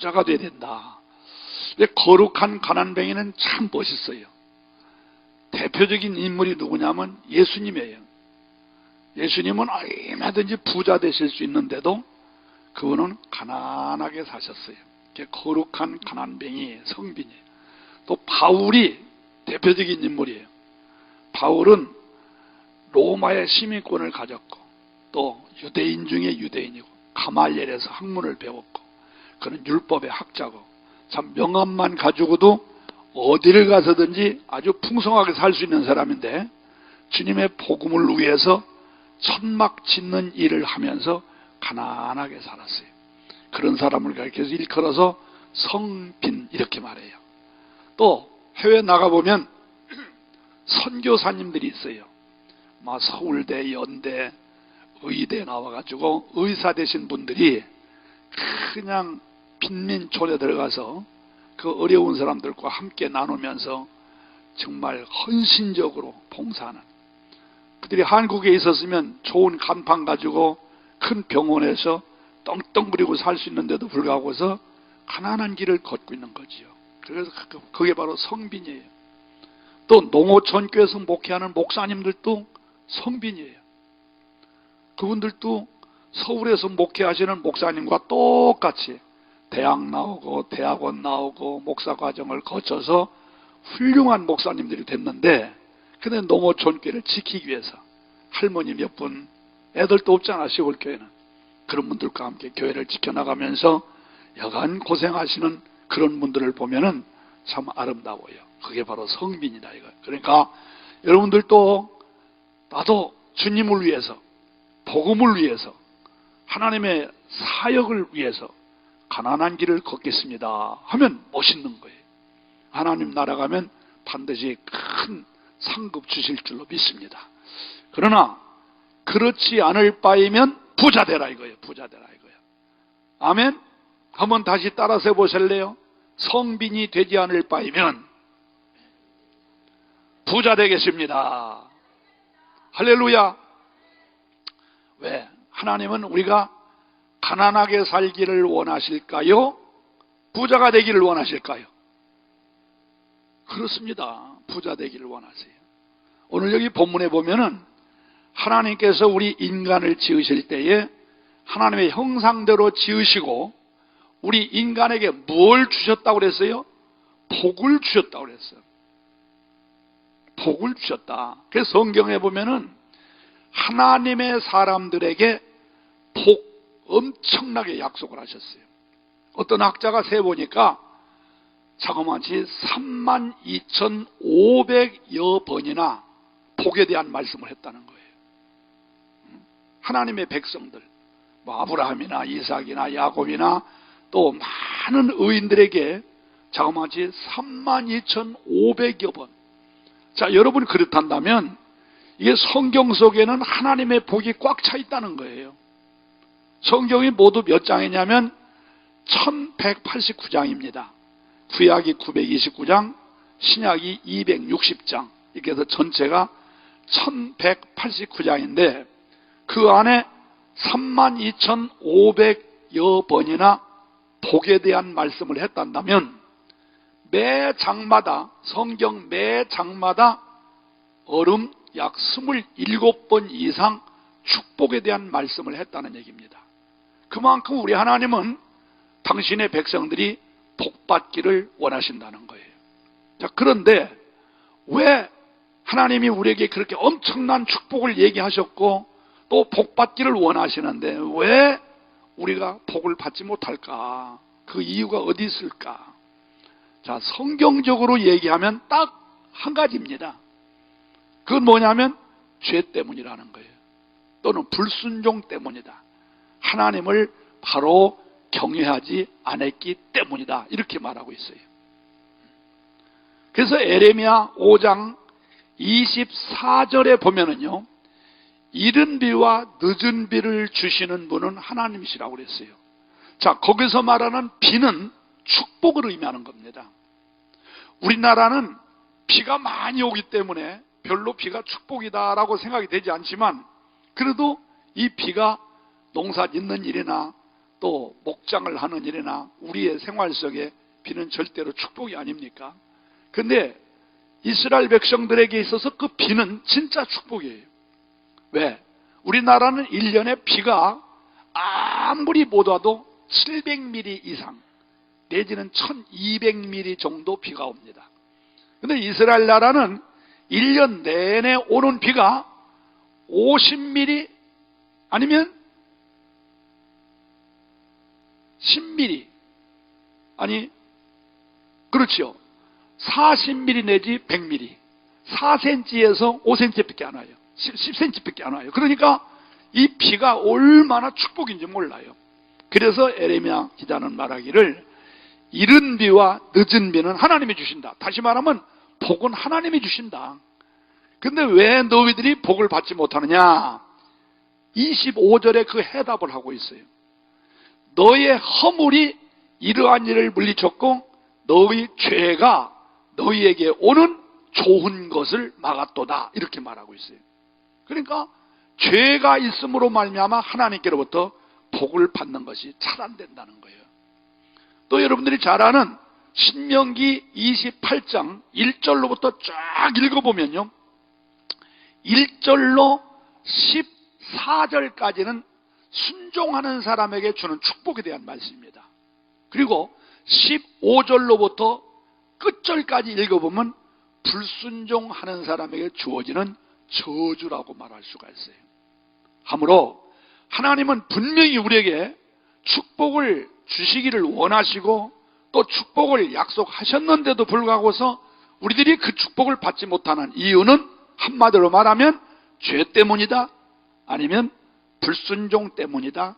부자가 돼야 된다. 거룩한 가난뱅이는 참 멋있어요. 대표적인 인물이 누구냐면 예수님이에요. 예수님은 얼마든지 부자 되실 수 있는데도 그분은 가난하게 사셨어요. 거룩한 가난뱅이 성빈이에요. 또 바울이 대표적인 인물이에요. 바울은 로마의 시민권을 가졌고 또 유대인 중에 유대인이고 가말리엘에서 학문을 배웠고 그는 율법의 학자고 참 명함만 가지고도 어디를 가서든지 아주 풍성하게 살 수 있는 사람인데 주님의 복음을 위해서 천막 짓는 일을 하면서 가난하게 살았어요. 그런 사람을 가르쳐서 일컬어서 성빈 이렇게 말해요. 또 해외 나가보면 선교사님들이 있어요. 서울대, 연대, 의대 나와가지고 의사 되신 분들이 그냥 빈민촌에 들어가서 그 어려운 사람들과 함께 나누면서 정말 헌신적으로 봉사하는, 그들이 한국에 있었으면 좋은 간판 가지고 큰 병원에서 떵떵 부리고 살 수 있는데도 불구하고서 가난한 길을 걷고 있는 거지요. 그래서 그게 바로 성빈이에요. 또 농어촌교회에서 목회하는 목사님들도 성빈이에요. 그분들도 서울에서 목회하시는 목사님과 똑같이 대학 나오고 대학원 나오고 목사 과정을 거쳐서 훌륭한 목사님들이 됐는데, 근데 농어촌교회를 지키기 위해서 할머니 몇 분, 애들도 없잖아 시골교회는. 그런 분들과 함께 교회를 지켜나가면서 여간 고생하시는 그런 분들을 보면은 참 아름다워요. 그게 바로 성빈이다 이거. 그러니까 여러분들도 나도 주님을 위해서, 복음을 위해서, 하나님의 사역을 위해서 가난한 길을 걷겠습니다 하면 멋있는 거예요. 하나님 나라 가면 반드시 큰 상급 주실 줄로 믿습니다. 그러나 그렇지 않을 바이면 부자 되라 이거예요. 부자 되라 이거예요. 아멘. 한번 다시 따라서 해보실래요? 성빈이 되지 않을 바이면 부자 되겠습니다. 할렐루야. 왜? 하나님은 우리가 가난하게 살기를 원하실까요? 부자가 되기를 원하실까요? 그렇습니다. 부자 되기를 원하세요. 오늘 여기 본문에 보면은 하나님께서 우리 인간을 지으실 때에 하나님의 형상대로 지으시고 우리 인간에게 뭘 주셨다고 그랬어요? 복을 주셨다고 그랬어요. 복을 주셨다. 그래서 성경에 보면은 하나님의 사람들에게 복 엄청나게 약속을 하셨어요. 어떤 학자가 세보니까 자그마치 32,500여 번이나 복에 대한 말씀을 했다는 거예요. 하나님의 백성들, 아브라함이나 이삭이나 야곱이나 또 많은 의인들에게 자그마치 32,500여 번. 자, 여러분이 그렇단다면 이게 성경 속에는 하나님의 복이 꽉 차 있다는 거예요. 성경이 모두 몇 장이냐면 1189장입니다. 구약이 929장, 신약이 260장, 이렇게 해서 전체가 1189장인데 그 안에 32,500여 번이나 복에 대한 말씀을 했단다면 매 장마다, 성경 매 장마다 얼음 약 27번 이상 축복에 대한 말씀을 했다는 얘기입니다. 그만큼 우리 하나님은 당신의 백성들이 복받기를 원하신다는 거예요. 자, 그런데 왜 하나님이 우리에게 그렇게 엄청난 축복을 얘기하셨고 또 복받기를 원하시는데 왜 우리가 복을 받지 못할까? 그 이유가 어디 있을까? 자, 성경적으로 얘기하면 딱 한 가지입니다. 그건 뭐냐면 죄 때문이라는 거예요. 또는 불순종 때문이다. 하나님을 바로 경외하지 않았기 때문이다. 이렇게 말하고 있어요. 그래서 에레미야 5장 24절에 보면은요, 이른 비와 늦은 비를 주시는 분은 하나님이시라고 그랬어요. 자, 거기서 말하는 비는 축복을 의미하는 겁니다. 우리나라는 비가 많이 오기 때문에 별로 비가 축복이다라고 생각이 되지 않지만 그래도 이 비가 농사 짓는 일이나 또 목장을 하는 일이나 우리의 생활 속에 비는 절대로 축복이 아닙니까? 근데 이스라엘 백성들에게 있어서 그 비는 진짜 축복이에요. 왜? 우리나라는 1년에 비가 아무리 못 와도 700mm 이상 내지는 1200mm 정도 비가 옵니다. 근데 이스라엘 나라는 1년 내내 오는 비가 50mm 아니면 10mm 아니 그렇죠. 40mm 내지 100mm 4cm에서 5cm밖에 안 와요. 10cm밖에 안 와요. 그러니까 이 비가 얼마나 축복인지 몰라요. 그래서 에레미야 기자는 말하기를 이른 비와 늦은 비는 하나님이 주신다. 다시 말하면 복은 하나님이 주신다. 근데 왜 너희들이 복을 받지 못하느냐? 25절에 그 해답을 하고 있어요. 너의 허물이 이러한 일을 물리쳤고 너희 죄가 너희에게 오는 좋은 것을 막았도다. 이렇게 말하고 있어요. 그러니까 죄가 있음으로 말미암아 하나님께로부터 복을 받는 것이 차단된다는 거예요. 또 여러분들이 잘 아는 신명기 28장 1절로부터 쫙 읽어보면요, 1절로 14절까지는 순종하는 사람에게 주는 축복에 대한 말씀입니다. 그리고 15절로부터 끝절까지 읽어보면 불순종하는 사람에게 주어지는 저주라고 말할 수가 있어요. 하므로 하나님은 분명히 우리에게 축복을 주시기를 원하시고 또 축복을 약속하셨는데도 불구하고서 우리들이 그 축복을 받지 못하는 이유는 한마디로 말하면 죄 때문이다, 아니면 불순종 때문이다,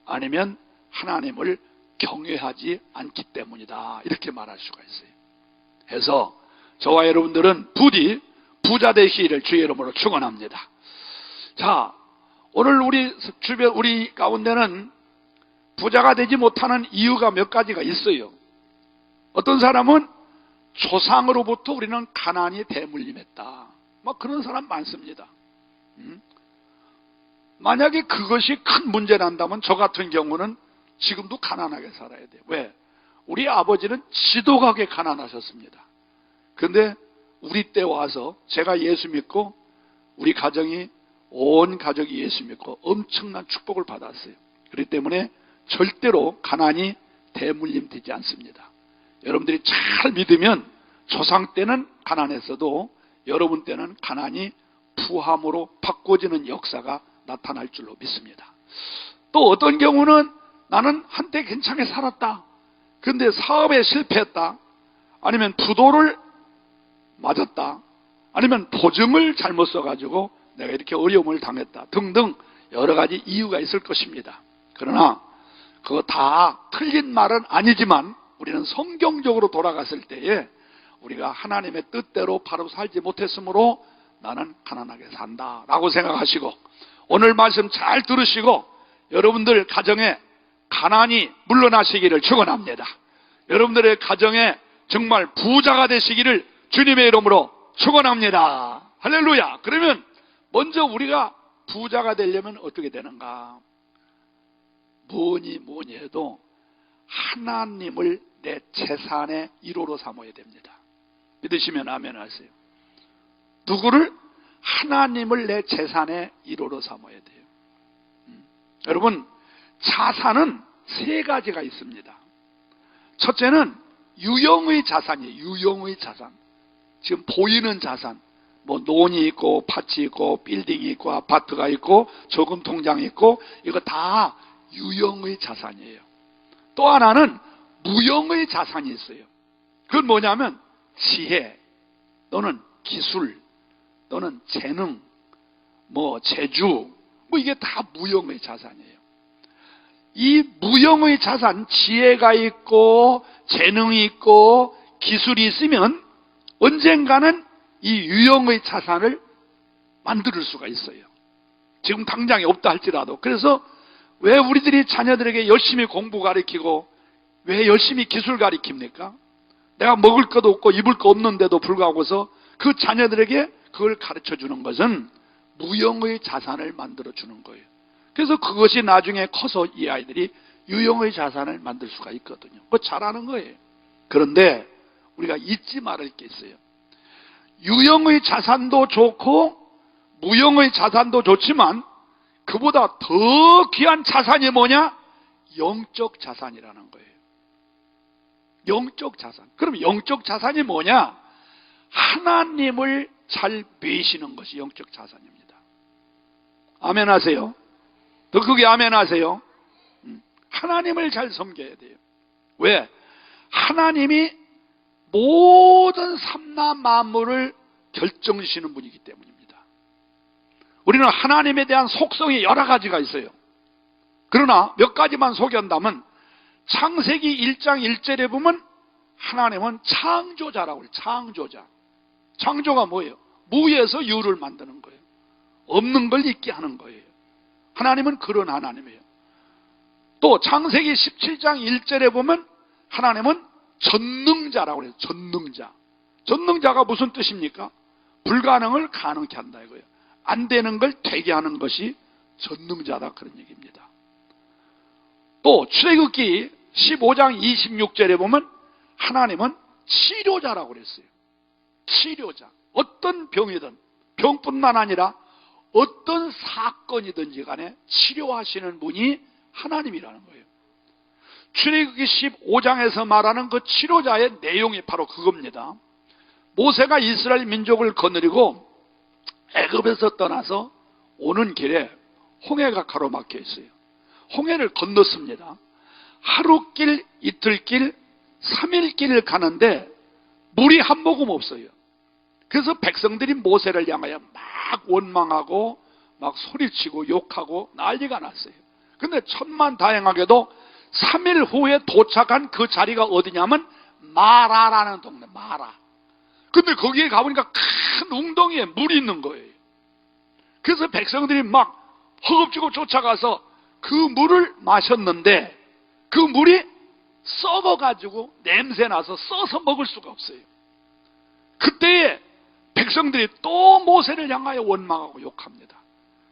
아니면 하나님을 경외하지 않기 때문이다, 이렇게 말할 수가 있어요. 해서 저와 여러분들은 부디 부자 되시기를 주의 이름으로 축원합니다. 자, 오늘 우리 가운데는 부자가 되지 못하는 이유가 몇 가지가 있어요. 어떤 사람은 조상으로부터 우리는 가난이 대물림했다, 막 그런 사람 많습니다. 만약에 그것이 큰 문제란다면 저 같은 경우는 지금도 가난하게 살아야 돼요. 왜? 우리 아버지는 지독하게 가난하셨습니다. 근데 우리 때 와서 제가 예수 믿고 우리 가정이 온 가족이 예수 믿고 엄청난 축복을 받았어요. 그렇기 때문에 절대로 가난이 대물림 되지 않습니다. 여러분들이 잘 믿으면 조상 때는 가난했어도 여러분 때는 가난이 부함으로 바꿔지는 역사가 나타날 줄로 믿습니다. 또 어떤 경우는 나는 한때 괜찮게 살았다, 근데 사업에 실패했다, 아니면 부도를 맞았다, 아니면 보증을 잘못 써가지고 내가 이렇게 어려움을 당했다 등등 여러 가지 이유가 있을 것입니다. 그러나 그거 다 틀린 말은 아니지만 우리는 성경적으로 돌아갔을 때에 우리가 하나님의 뜻대로 바로 살지 못했으므로 나는 가난하게 산다 라고 생각하시고, 오늘 말씀 잘 들으시고 여러분들 가정에 가난이 물러나시기를 축원합니다. 여러분들의 가정에 정말 부자가 되시기를 주님의 이름으로 축원합니다. 할렐루야. 그러면 먼저 우리가 부자가 되려면 어떻게 되는가? 뭐니 해도 하나님을 내 재산의 1호로 삼아야 됩니다. 믿으시면 아멘 하세요. 누구를? 하나님을 내 재산의 1호로 삼아야 돼요. 여러분, 자산은 세 가지가 있습니다. 첫째는 유형의 자산이에요. 유형의 자산. 지금 보이는 자산, 뭐 논이 있고 밭이 있고 빌딩이 있고 아파트가 있고 저금 통장이 있고, 이거 다 유형의 자산이에요. 또 하나는 무형의 자산이 있어요. 그건 뭐냐면 지혜 또는 기술 또는 재능, 뭐 재주, 뭐 이게 다 무형의 자산이에요. 이 무형의 자산, 지혜가 있고 재능이 있고 기술이 있으면 언젠가는 이 유형의 자산을 만들 수가 있어요. 지금 당장에 없다 할지라도. 그래서 왜 우리들이 자녀들에게 열심히 공부 가르치고 왜 열심히 기술 가르칩니까? 내가 먹을 것도 없고 입을 거 없는데도 불구하고서 그 자녀들에게 그걸 가르쳐 주는 것은 무형의 자산을 만들어 주는 거예요. 그래서 그것이 나중에 커서 이 아이들이 유형의 자산을 만들 수가 있거든요. 그거 잘하는 거예요. 그런데 우리가 잊지 말을 게 있어요. 유형의 자산도 좋고 무형의 자산도 좋지만 그보다 더 귀한 자산이 뭐냐? 영적 자산이라는 거예요. 영적 자산. 그럼 영적 자산이 뭐냐? 하나님을 잘 배시는 것이 영적 자산입니다. 아멘 하세요. 더 크게 아멘 하세요. 하나님을 잘 섬겨야 돼요. 왜? 하나님이 모든 삼라 만물을 결정지시는 분이기 때문입니다. 우리는 하나님에 대한 속성이 여러 가지가 있어요. 그러나 몇 가지만 소개한다면 창세기 1장 1절에 보면 하나님은 창조자라고 해요. 창조자. 창조가 뭐예요? 무에서 유를 만드는 거예요. 없는 걸 있게 하는 거예요. 하나님은 그런 하나님이에요. 또 창세기 17장 1절에 보면 하나님은 전능자라고 해요. 전능자. 전능자가 무슨 뜻입니까? 불가능을 가능케 한다 이거예요. 안 되는 걸 되게 하는 것이 전능자다 그런 얘기입니다. 또 출애굽기 15장 26절에 보면 하나님은 치료자라고 그랬어요. 치료자. 어떤 병이든 병뿐만 아니라 어떤 사건이든지 간에 치료하시는 분이 하나님이라는 거예요. 출애굽기 15장에서 말하는 그 치료자의 내용이 바로 그겁니다. 모세가 이스라엘 민족을 거느리고 애굽에서 떠나서 오는 길에 홍해가 가로막혀 있어요. 홍해를 건넜습니다. 하루길, 이틀길, 3일길을 가는데 물이 한 모금 없어요. 그래서 백성들이 모세를 향하여 막 원망하고 막 소리치고 욕하고 난리가 났어요. 근데 천만다행하게도 3일 후에 도착한 그 자리가 어디냐면 마라라는 동네, 마라. 근데 거기에 가보니까 큰 웅덩이에 물이 있는 거예요. 그래서 백성들이 막 허겁지겁 쫓아가서 그 물을 마셨는데 그 물이 썩어가지고 냄새나서 써서 먹을 수가 없어요. 그때에 백성들이 또 모세를 향하여 원망하고 욕합니다.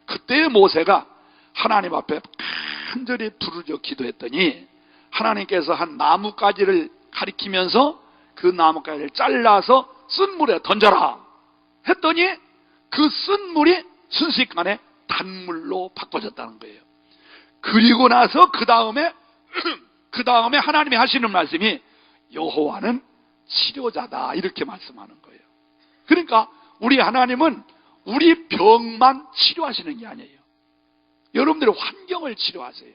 그때에 모세가 하나님 앞에 간절히 부르짖어 기도했더니 하나님께서 한 나뭇가지를 가리키면서 그 나뭇가지를 잘라서 쓴 물에 던져라 했더니 그 쓴 물이 순식간에 단물로 바꿔졌다는 거예요. 그리고 나서 그 다음에 하나님이 하시는 말씀이 여호와는 치료자다 이렇게 말씀하는 거예요. 그러니까 우리 하나님은 우리 병만 치료하시는 게 아니에요. 여러분들의 환경을 치료하세요.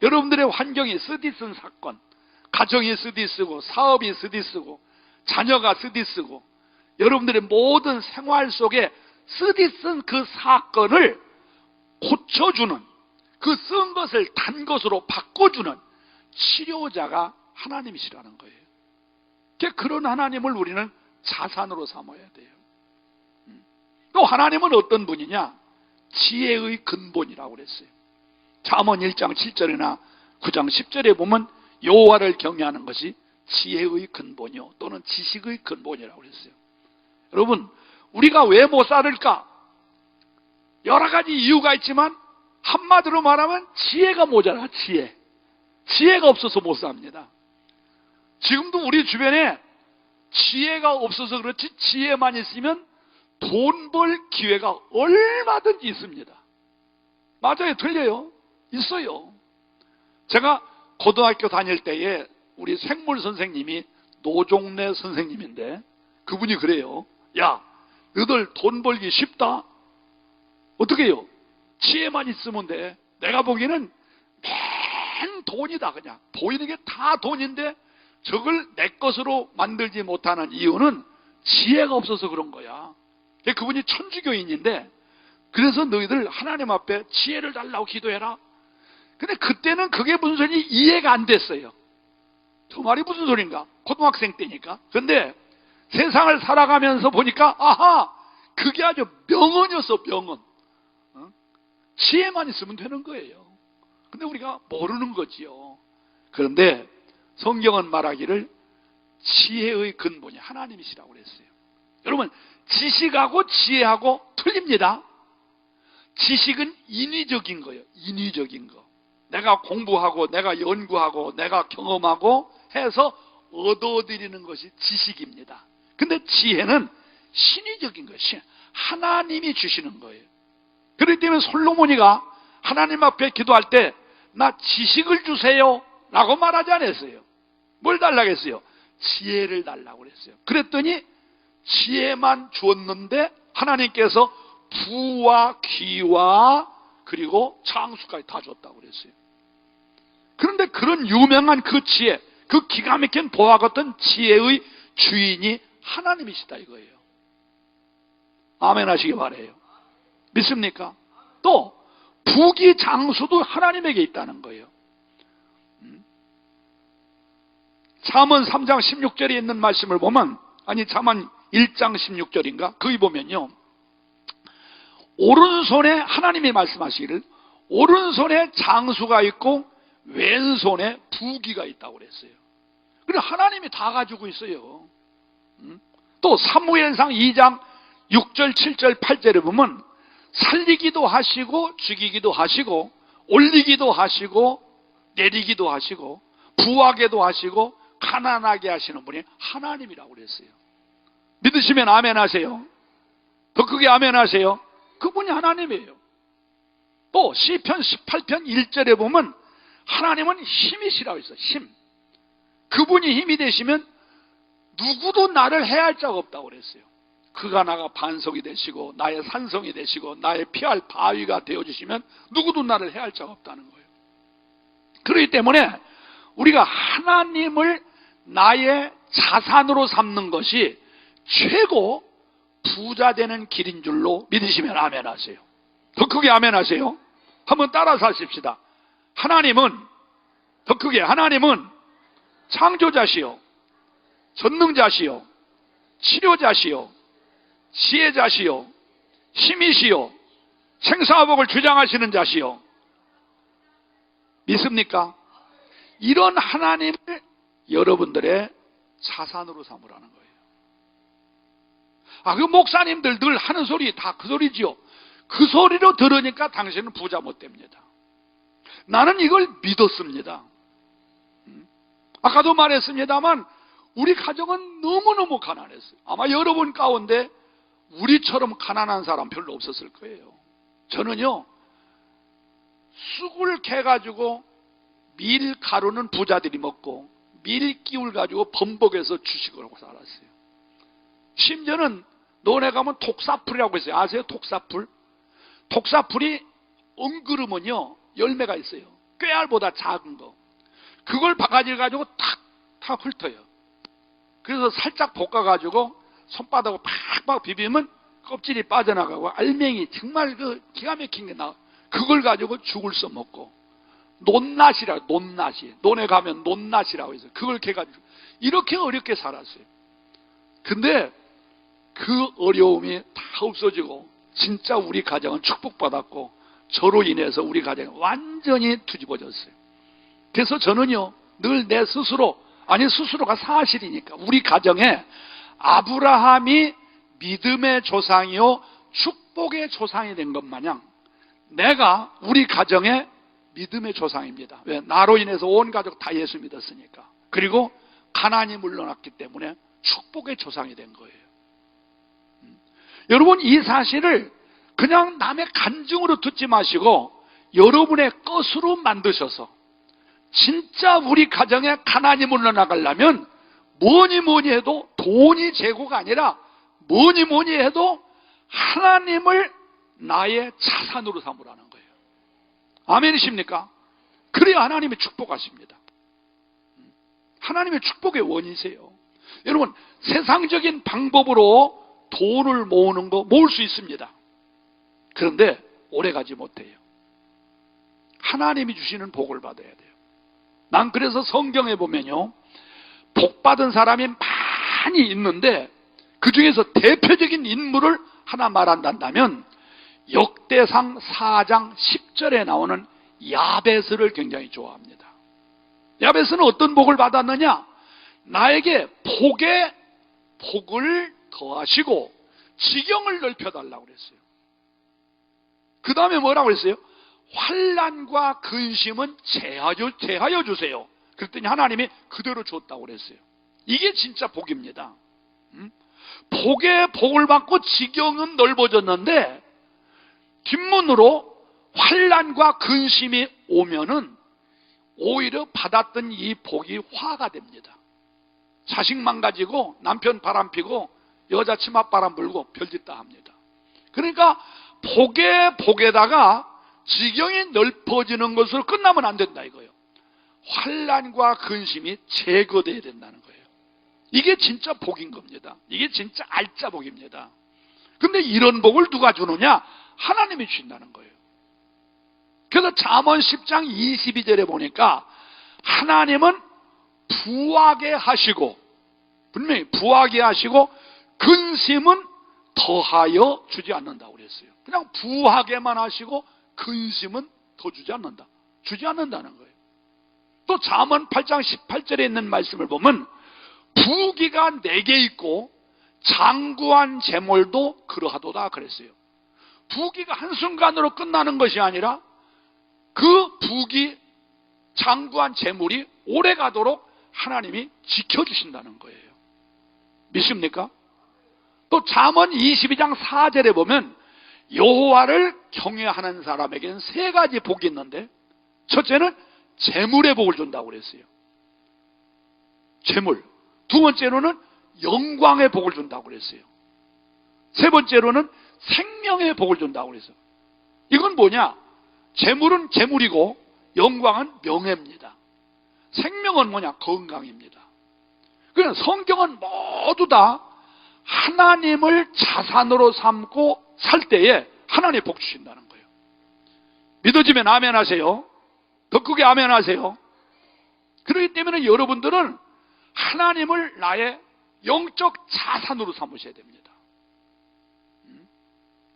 여러분들의 환경이 쓰디쓴 사건, 가정이 쓰디쓰고 사업이 쓰디쓰고 자녀가 쓰디쓰고 여러분들의 모든 생활 속에 쓰디쓴 그 사건을 고쳐주는, 그 쓴 것을 단 것으로 바꿔주는 치료자가 하나님이시라는 거예요. 그런 하나님을 우리는 자산으로 삼아야 돼요. 또 하나님은 어떤 분이냐? 지혜의 근본이라고 그랬어요. 잠언 1장 7절이나 9장 10절에 보면 여호와를 경외하는 것이 지혜의 근본이요 또는 지식의 근본이라고 그랬어요. 여러분, 우리가 왜 못 살을까? 여러 가지 이유가 있지만 한마디로 말하면 지혜가 모자라. 지혜가 없어서 못 삽니다. 지금도 우리 주변에 지혜가 없어서 그렇지 지혜만 있으면 돈 벌 기회가 얼마든지 있습니다. 맞아요. 틀려요. 있어요. 제가 고등학교 다닐 때에 우리 생물 선생님이 노종래 선생님인데 그분이 그래요. 야, 너희들 돈 벌기 쉽다. 어떻게 해요? 지혜만 있으면 돼. 내가 보기에는 맨 돈이다 그냥. 보이는 게 다 돈인데 저걸 내 것으로 만들지 못하는 이유는 지혜가 없어서 그런 거야. 그분이 천주교인인데 그래서 너희들 하나님 앞에 지혜를 달라고 기도해라. 근데 그때는 그게 무슨 소리인지 이해가 안 됐어요. 저 말이 무슨 소린가? 고등학생 때니까. 근데 세상을 살아가면서 보니까 아하! 그게 아주 명언이었어. 명언. 지혜만 있으면 되는 거예요. 근데 우리가 모르는 거지요. 그런데 성경은 말하기를 지혜의 근본이 하나님이시라고 그랬어요. 여러분, 지식하고 지혜하고 틀립니다. 지식은 인위적인 거예요. 인위적인 거. 내가 공부하고 내가 연구하고 내가 경험하고 해서 얻어들이는 것이 지식입니다. 근데 지혜는 신의적인 것이 하나님이 주시는 거예요. 그렇기 때문에 솔로몬이가 하나님 앞에 기도할 때 나 지식을 주세요 라고 말하지 않았어요. 뭘 달라고 했어요? 지혜를 달라고 그랬어요. 그랬더니 지혜만 주었는데 하나님께서 부와 귀와 그리고 장수까지 다 줬다고 그랬어요. 그런데 그런 유명한 그 지혜, 그 기가 막힌 보화 같은 지혜의 주인이 하나님이시다 이거예요. 아멘 하시기 바라요. 믿습니까? 또 부귀 장수도 하나님에게 있다는 거예요. 잠언 3장 16절에 있는 말씀을 보면, 아니 잠언 1장 16절인가? 거기 보면요, 오른손에 하나님이 말씀하시기를 오른손에 장수가 있고 왼손에 부귀가 있다고 그랬어요. 그래 하나님이 다 가지고 있어요. 또 사무엘상 2장 6절 7절 8절에 보면 살리기도 하시고 죽이기도 하시고 올리기도 하시고 내리기도 하시고 부하게도 하시고 가난하게 하시는 분이 하나님이라고 그랬어요. 믿으시면 아멘 하세요. 더 크게 아멘 하세요. 그분이 하나님이에요. 또 시편 18편 1절에 보면 하나님은 힘이시라고 했어요. 힘. 그분이 힘이 되시면 누구도 나를 해할 자가 없다고 그랬어요. 그가 나가 반석이 되시고 나의 산성이 되시고 나의 피할 바위가 되어주시면 누구도 나를 해할 자가 없다는 거예요. 그렇기 때문에 우리가 하나님을 나의 자산으로 삼는 것이 최고 부자 되는 길인 줄로 믿으시면 아멘 하세요. 더 크게 아멘 하세요. 한번 따라서 하십시다. 하나님은, 더 크게, 하나님은 창조자시요 전능자시요 치료자시요 지혜자시요 힘이시요 생사화복을 주장하시는 자시요. 믿습니까? 이런 하나님을 여러분들의 자산으로 삼으라는 거예요. 그 목사님들 늘 하는 소리 다 그 소리지요. 그 소리로 들으니까 당신은 부자 못 됩니다. 나는 이걸 믿었습니다. 아까도 말했습니다만 우리 가정은 너무너무 가난했어요. 아마 여러분 가운데 우리처럼 가난한 사람 별로 없었을 거예요. 저는요, 쑥을 캐가지고 밀 가루는 부자들이 먹고 밀기울 가지고 범벅에서 주식을 하고 살았어요. 심지어는 논에 가면 톡사풀이라고 있어요. 아세요? 톡사풀? 톡사풀이 엉그르면요 열매가 있어요. 꾀알보다 작은 거. 그걸 바가지를 가지고 탁탁 훑어요. 그래서 살짝 볶아가지고 손바닥으로 팍팍 비비면 껍질이 빠져나가고 알맹이 정말 그 기가 막힌 게 나와. 그걸 가지고 죽을 써먹고 논낫이라고, 논낫이. 논에 가면 논낫이라고 해서 그걸 캐가지고 이렇게 어렵게 살았어요. 근데 그 어려움이 다 없어지고 진짜 우리 가정은 축복받았고 저로 인해서 우리 가정이 완전히 뒤집어졌어요. 그래서 저는요 늘 내 스스로, 아니 스스로가 사실이니까 우리 가정에 아브라함이 믿음의 조상이요 축복의 조상이 된 것 마냥 내가 우리 가정의 믿음의 조상입니다. 왜? 나로 인해서 온 가족 다 예수 믿었으니까. 그리고 가난이 물러났기 때문에 축복의 조상이 된 거예요. 여러분 이 사실을 그냥 남의 간증으로 듣지 마시고 여러분의 것으로 만드셔서 진짜 우리 가정에 가난이 물러나가려면 뭐니 해도 돈이 재고가 아니라 뭐니 해도 하나님을 나의 자산으로 삼으라는 거예요. 아멘이십니까? 그래야 하나님이 축복하십니다. 하나님의 축복의 원이세요. 여러분 세상적인 방법으로 돈을 모으는 거 모을 수 있습니다. 그런데 오래가지 못해요. 하나님이 주시는 복을 받아야 돼요. 난 그래서 성경에 보면요 복받은 사람이 많이 있는데 그 중에서 대표적인 인물을 하나 말한다면 역대상 4장 10절에 나오는 야베스를 굉장히 좋아합니다. 야베스는 어떤 복을 받았느냐? 나에게 복에 복을 더하시고 지경을 넓혀달라고 그랬어요. 그 다음에 뭐라고 그랬어요? 환난과 근심은 제하여 주세요. 그랬더니 하나님이 그대로 줬다고 그랬어요. 이게 진짜 복입니다. 복에 복을 받고 지경은 넓어졌는데 뒷문으로 환난과 근심이 오면은 오히려 받았던 이 복이 화가 됩니다. 자식 망가지고 남편 바람피고 여자 치맛 바람 불고 별짓 다 합니다. 그러니까 복에 복에다가 지경이 넓어지는 것으로 끝나면 안 된다 이거예요. 환난과 근심이 제거돼야 된다는 거예요. 이게 진짜 복인 겁니다. 이게 진짜 알짜 복입니다. 근데 이런 복을 누가 주느냐? 하나님이 주신다는 거예요. 그래서 잠언 10장 22절에 보니까 하나님은 부하게 하시고, 분명히 부하게 하시고 근심은 더하여 주지 않는다고 그랬어요. 그냥 부하게만 하시고 근심은 더 주지 않는다. 주지 않는다는 거예요. 또 잠언 8장 18절에 있는 말씀을 보면 부귀가 4개 있고 장구한 재물도 그러하도다 그랬어요. 부귀가 한순간으로 끝나는 것이 아니라 그 부귀 장구한 재물이 오래가도록 하나님이 지켜주신다는 거예요. 믿습니까? 또 잠언 22장 4절에 보면 여호와를 경외하는 사람에게는 3가지 복이 있는데 첫째는 재물의 복을 준다고 그랬어요. 재물. 두 번째로는 영광의 복을 준다고 그랬어요. 세 번째로는 생명의 복을 준다고 그랬어요. 이건 뭐냐? 재물은 재물이고 영광은 명예입니다. 생명은 뭐냐? 건강입니다. 그러니까 성경은 모두 다 하나님을 자산으로 삼고 살 때에 하나님 복 주신다는 거예요. 믿어지면 아멘 하세요. 더 크게 아멘 하세요. 그렇기 때문에 여러분들은 하나님을 나의 영적 자산으로 삼으셔야 됩니다.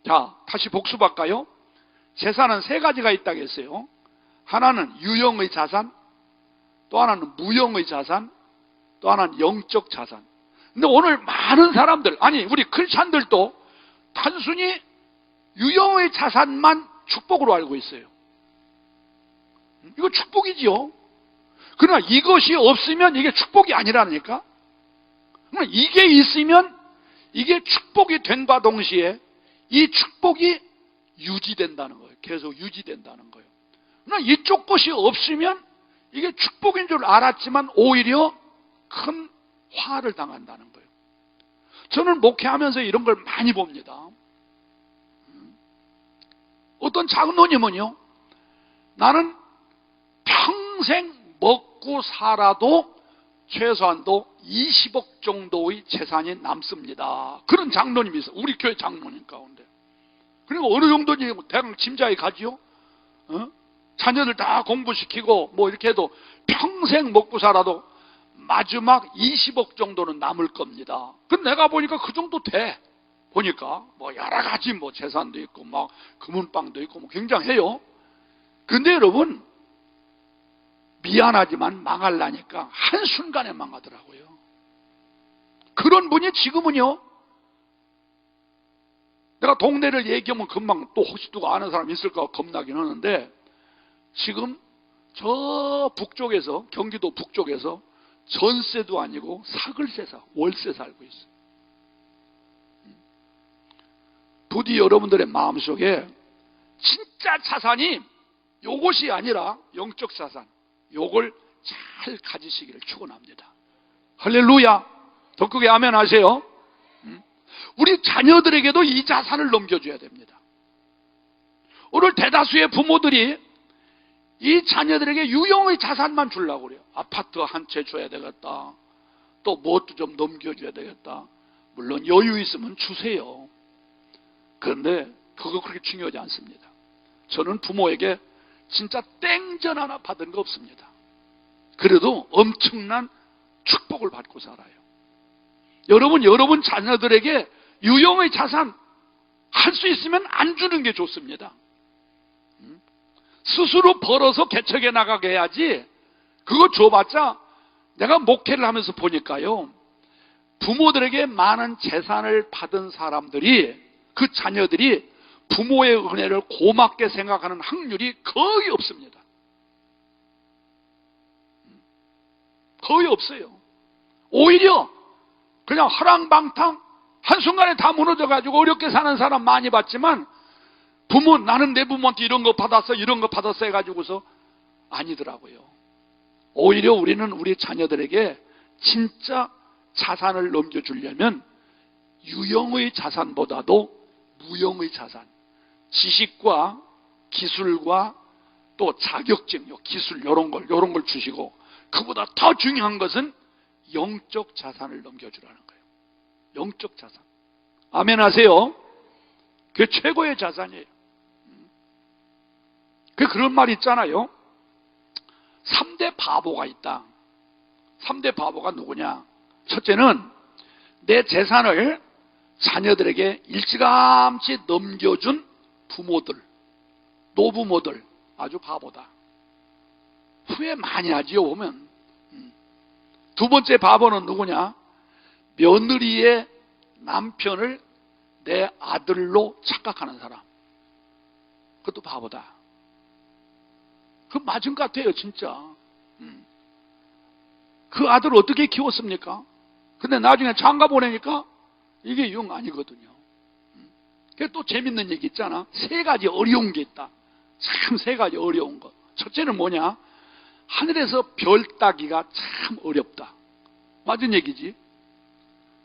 자, 다시 복습할까요? 재산은 3가지가 있다고 했어요. 하나는 유형의 자산, 또 하나는 무형의 자산, 또 하나는 영적 자산. 근데 오늘 많은 사람들, 아니 우리 크리스찬들도 단순히 유형의 자산만 축복으로 알고 있어요. 이거 축복이지요. 그러나 이것이 없으면 이게 축복이 아니라니까. 그러나 이게 있으면 이게 축복이 된과 동시에 이 축복이 유지된다는 거예요. 계속 유지된다는 거예요. 그러나 이쪽 것이 없으면 이게 축복인 줄 알았지만 오히려 큰 화를 당한다는 거예요. 저는 목회하면서 이런 걸 많이 봅니다. 어떤 장로님은요, 나는 평생 먹고 살아도 최소한도 20억 정도의 재산이 남습니다. 그런 장로님이 있어요. 우리 교회 장로님 가운데. 그리고 어느 정도지 대강 짐작이 가지요? 자녀들 다 공부시키고 뭐 이렇게 해도 평생 먹고 살아도 마지막 20억 정도는 남을 겁니다. 근데 내가 보니까 그 정도 돼. 보니까 뭐 여러 가지 뭐 재산도 있고 막 금은방도 있고 뭐 굉장해요. 근데 여러분 미안하지만 망하려니까 한순간에 망하더라고요. 그런 분이 지금은요, 내가 동네를 얘기하면 금방 또 혹시 누가 아는 사람 있을까 겁나긴 하는데 지금 저 북쪽에서, 경기도 북쪽에서 전세도 아니고 사글세 월세 살고 있어요. 부디 여러분들의 마음속에 진짜 자산이 요것이 아니라 영적 자산, 요걸 잘 가지시기를 축원합니다. 할렐루야. 더 크게 아멘 하세요. 우리 자녀들에게도 이 자산을 넘겨줘야 됩니다. 오늘 대다수의 부모들이 이 자녀들에게 유형의 자산만 주려고 그래요. 아파트 한 채 줘야 되겠다. 또 무엇도 좀 넘겨줘야 되겠다. 물론 여유 있으면 주세요. 그런데 그거 그렇게 중요하지 않습니다. 저는 부모에게 진짜 땡전 하나 받은 거 없습니다. 그래도 엄청난 축복을 받고 살아요. 여러분 자녀들에게 유형의 자산 할 수 있으면 안 주는 게 좋습니다. 스스로 벌어서 개척해 나가게 해야지. 그거 줘봤자 내가 목회를 하면서 보니까요, 부모들에게 많은 재산을 받은 사람들이, 그 자녀들이 부모의 은혜를 고맙게 생각하는 확률이 거의 없습니다. 거의 없어요. 오히려 그냥 허랑방탕 한순간에 다 무너져가지고 어렵게 사는 사람 많이 봤지만 나는 내 부모한테 이런 거 받았어 해가지고서 아니더라고요. 오히려 우리는 우리 자녀들에게 진짜 자산을 넘겨주려면 유형의 자산보다도 무형의 자산, 지식과 기술과 또 자격증, 기술 이런 걸 주시고, 그보다 더 중요한 것은 영적 자산을 넘겨주라는 거예요. 영적 자산. 아멘 하세요. 그게 최고의 자산이에요. 그런 말 있잖아요. 3대 바보가 있다. 3대 바보가 누구냐? 첫째는 내 재산을 자녀들에게 일찌감치 넘겨준 부모들, 노부모들, 아주 바보다. 후회 많이 하지요, 보면. 두 번째 바보는 누구냐? 며느리의 남편을 내 아들로 착각하는 사람. 그것도 바보다. 그 맞은 것 같아요, 진짜. 그 아들을 어떻게 키웠습니까? 근데 나중에 장가 보내니까 이게 영 아니거든요. 그게 또 재밌는 얘기 있잖아. 3가지 어려운 게 있다. 참 3가지 어려운 것. 첫째는 뭐냐? 하늘에서 별 따기가 참 어렵다. 맞은 얘기지.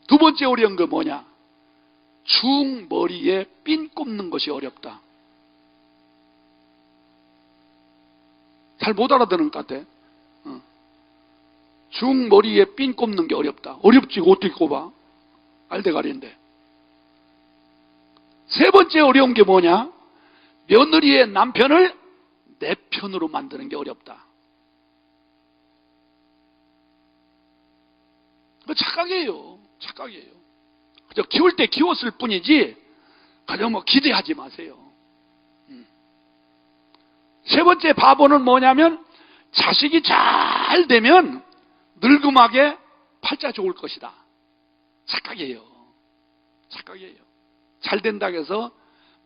두 번째 어려운 거 뭐냐? 중머리에 핀 꼽는 것이 어렵다. 잘 못 알아듣는 것 같아. 중머리에 핀 꼽는 게 어렵다. 어렵지, 어떻게 꼽아? 알대가리인데. 세 번째 어려운 게 뭐냐? 며느리의 남편을 내 편으로 만드는 게 어렵다. 그 착각이에요. 착각이에요. 그저 키울 때 키웠을 뿐이지, 그냥 뭐 기대하지 마세요. 세 번째 바보는 뭐냐면, 자식이 잘 되면 늙음하게 팔자 좋을 것이다. 착각이에요. 착각이에요. 잘 된다고 해서,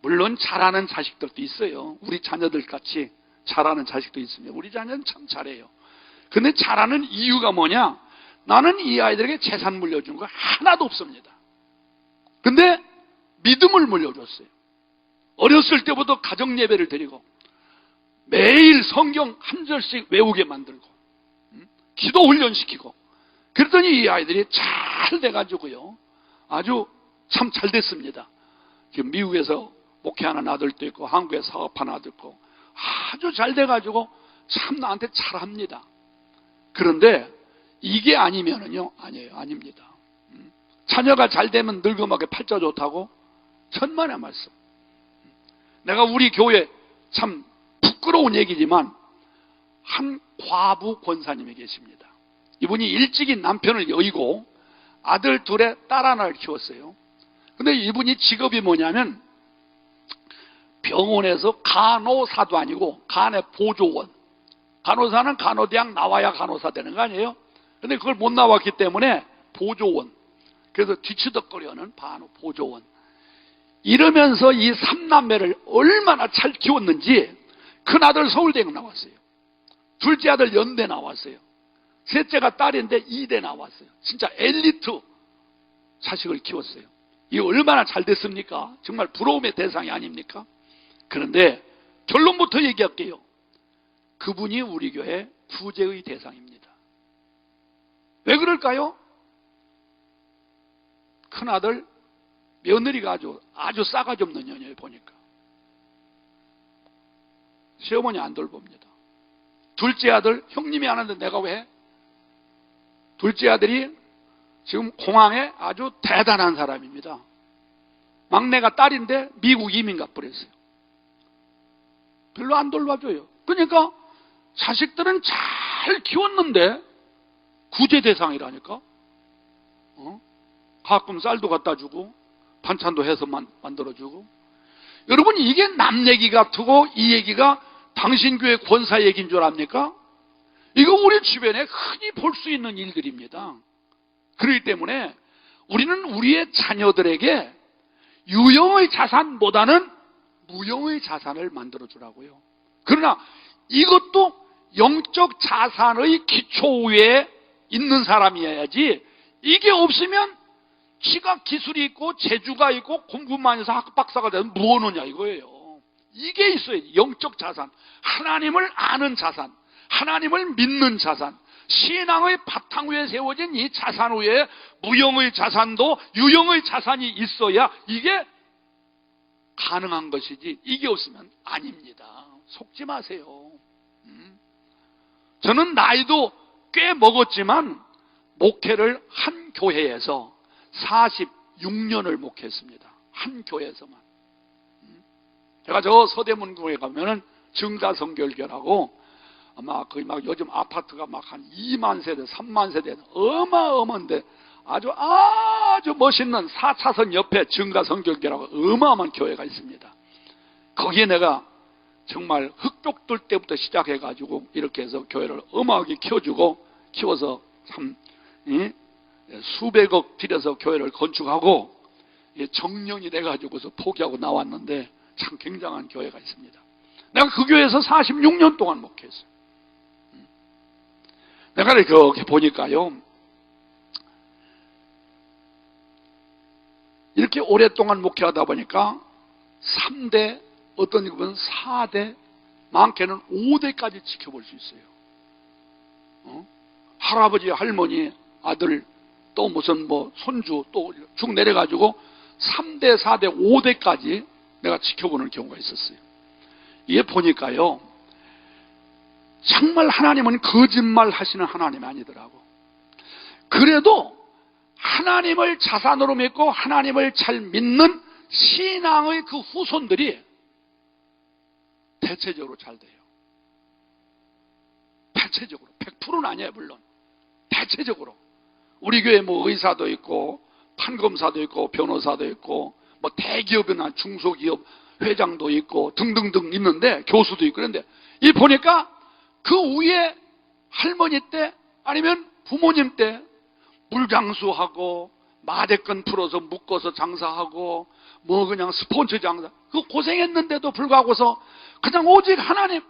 물론 잘하는 자식들도 있어요. 우리 자녀들 같이 잘하는 자식도 있습니다. 우리 자녀는 참 잘해요. 근데 잘하는 이유가 뭐냐? 나는 이 아이들에게 재산 물려준 거 하나도 없습니다. 근데 믿음을 물려줬어요. 어렸을 때부터 가정 예배를 드리고 매일 성경 한 절씩 외우게 만들고 기도 훈련시키고, 그랬더니 이 아이들이 잘 돼가지고요, 아주 참 잘 됐습니다. 지금 미국에서 목회하는 아들도 있고 한국에 사업하는 아들도 있고 아주 잘 돼가지고 참 나한테 잘합니다. 그런데 이게 아니면은요, 아니에요. 아닙니다. 자녀가 잘 되면 늙음하게 팔자 좋다고? 천만의 말씀. 내가 우리 교회 참 부끄러운 얘기지만 한 과부 권사님이 계십니다. 이분이 일찍이 남편을 여의고 아들 둘에 딸 하나를 키웠어요. 근데 이분이 직업이 뭐냐면 병원에서 간호사도 아니고 간의 보조원. 간호사는 간호대학 나와야 간호사 되는 거 아니에요? 근데 그걸 못 나왔기 때문에 보조원. 그래서 뒤치덕거려는 보조원. 이러면서 이 3남매를 얼마나 잘 키웠는지, 큰아들 서울대학 나왔어요. 둘째 아들 연대 나왔어요. 셋째가 딸인데 이대 나왔어요. 진짜 엘리트 자식을 키웠어요. 이게 얼마나 잘 됐습니까? 정말 부러움의 대상이 아닙니까? 그런데 결론부터 얘기할게요. 그분이 우리 교회 구제의 대상입니다. 왜 그럴까요? 큰아들 며느리가 아주 싸가지 없는 년이에요. 보니까 시어머니 안 돌봅니다. 둘째 아들 형님이 하는데 내가 왜 해? 둘째 아들이 지금 공항에 아주 대단한 사람입니다. 막내가 딸인데 미국 이민 가버렸어요. 별로 안 돌봐줘요. 그러니까 자식들은 잘 키웠는데 구제 대상이라니까. 가끔 쌀도 갖다 주고 반찬도 해서 만들어주고. 여러분, 이게 남 얘기 같고 이 얘기가 당신 교회 권사 얘기인 줄 압니까? 이거 우리 주변에 흔히 볼 수 있는 일들입니다. 그렇기 때문에 우리는 우리의 자녀들에게 유형의 자산보다는 무형의 자산을 만들어 주라고요. 그러나 이것도 영적 자산의 기초 위에 있는 사람이어야지, 이게 없으면 지가 기술이 있고 재주가 있고 공부만 해서 학박사가 되면 무엇느냐 이거예요. 이게 있어야지. 영적 자산, 하나님을 아는 자산, 하나님을 믿는 자산, 신앙의 바탕 위에 세워진 이 자산 위에 무형의 자산도 유형의 자산이 있어야 이게 가능한 것이지, 이게 없으면 아닙니다. 속지 마세요. 저는 나이도 꽤 먹었지만 목회를 한 교회에서 46년을 목회했습니다. 한 교회에서만. 제가 저 서대문 교회 가면은 증자성결교라고, 아마 거의 막 요즘 아파트가 막 한 2만 세대, 3만 세대, 어마어마한데 아주 멋있는 4차선 옆에 증가성결교라고 어마어마한 교회가 있습니다. 거기에 내가 정말 흑족들 때부터 시작해가지고 이렇게 해서 교회를 어마하게 키워서 참 수백억 들여서 교회를 건축하고 정년이 돼가지고서 포기하고 나왔는데 참 굉장한 교회가 있습니다. 내가 그 교회에서 46년 동안 목회했어요. 내가 이렇게 보니까요, 이렇게 오랫동안 목회하다 보니까 3대, 어떤 이건 4대, 많게는 5대까지 지켜볼 수 있어요. 할아버지, 할머니, 아들, 또 무슨 손주 또 쭉 내려가지고 3대, 4대, 5대까지 내가 지켜보는 경우가 있었어요. 이게 보니까요, 정말 하나님은 거짓말 하시는 하나님이 아니더라고. 그래도 하나님을 자산으로 믿고 하나님을 잘 믿는 신앙의 그 후손들이 대체적으로 잘 돼요. 대체적으로. 100%는 아니에요, 물론. 대체적으로. 우리 교회 의사도 있고, 판검사도 있고, 변호사도 있고, 대기업이나 중소기업 회장도 있고, 등등등 있는데, 교수도 있고, 그런데, 이 보니까 그 위에 할머니 때, 아니면 부모님 때, 물장수하고, 마대끈 풀어서 묶어서 장사하고, 그냥 스폰지 장사, 그 고생했는데도 불구하고서, 그냥 오직 하나님,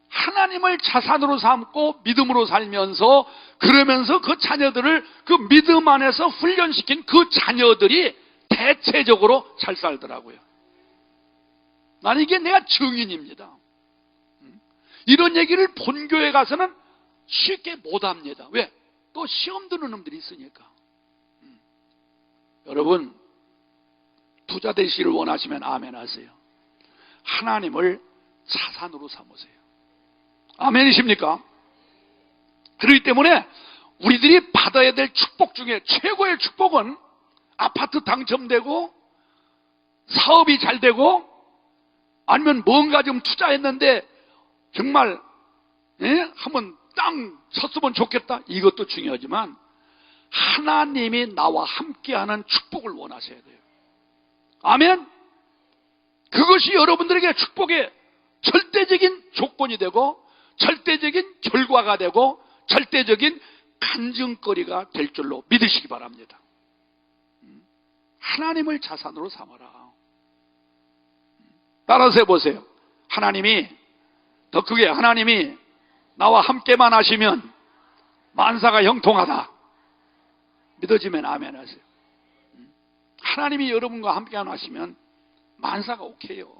하나님을 자산으로 삼고 믿음으로 살면서, 그러면서 그 자녀들을 그 믿음 안에서 훈련시킨 그 자녀들이 대체적으로 잘 살더라고요. 나는 이게 내가 증인입니다. 이런 얘기를 본교회 가서는 쉽게 못합니다. 왜? 또 시험 드는 놈들이 있으니까. 여러분, 부자 되시기를 원하시면 아멘 하세요. 하나님을 자산으로 삼으세요. 아멘이십니까? 그렇기 때문에 우리들이 받아야 될 축복 중에 최고의 축복은 아파트 당첨되고 사업이 잘 되고 아니면 뭔가 좀 투자했는데 정말 한번 땅 쳤으면 좋겠다, 이것도 중요하지만 하나님이 나와 함께하는 축복을 원하셔야 돼요. 아멘. 그것이 여러분들에게 축복의 절대적인 조건이 되고 절대적인 결과가 되고 절대적인 간증거리가 될 줄로 믿으시기 바랍니다. 하나님을 자산으로 삼아라. 따라서 해보세요. 하나님이, 더 크게, 하나님이 나와 함께만 하시면 만사가 형통하다. 믿어지면 아멘 하세요. 하나님이 여러분과 함께만 하시면 만사가 오케이요.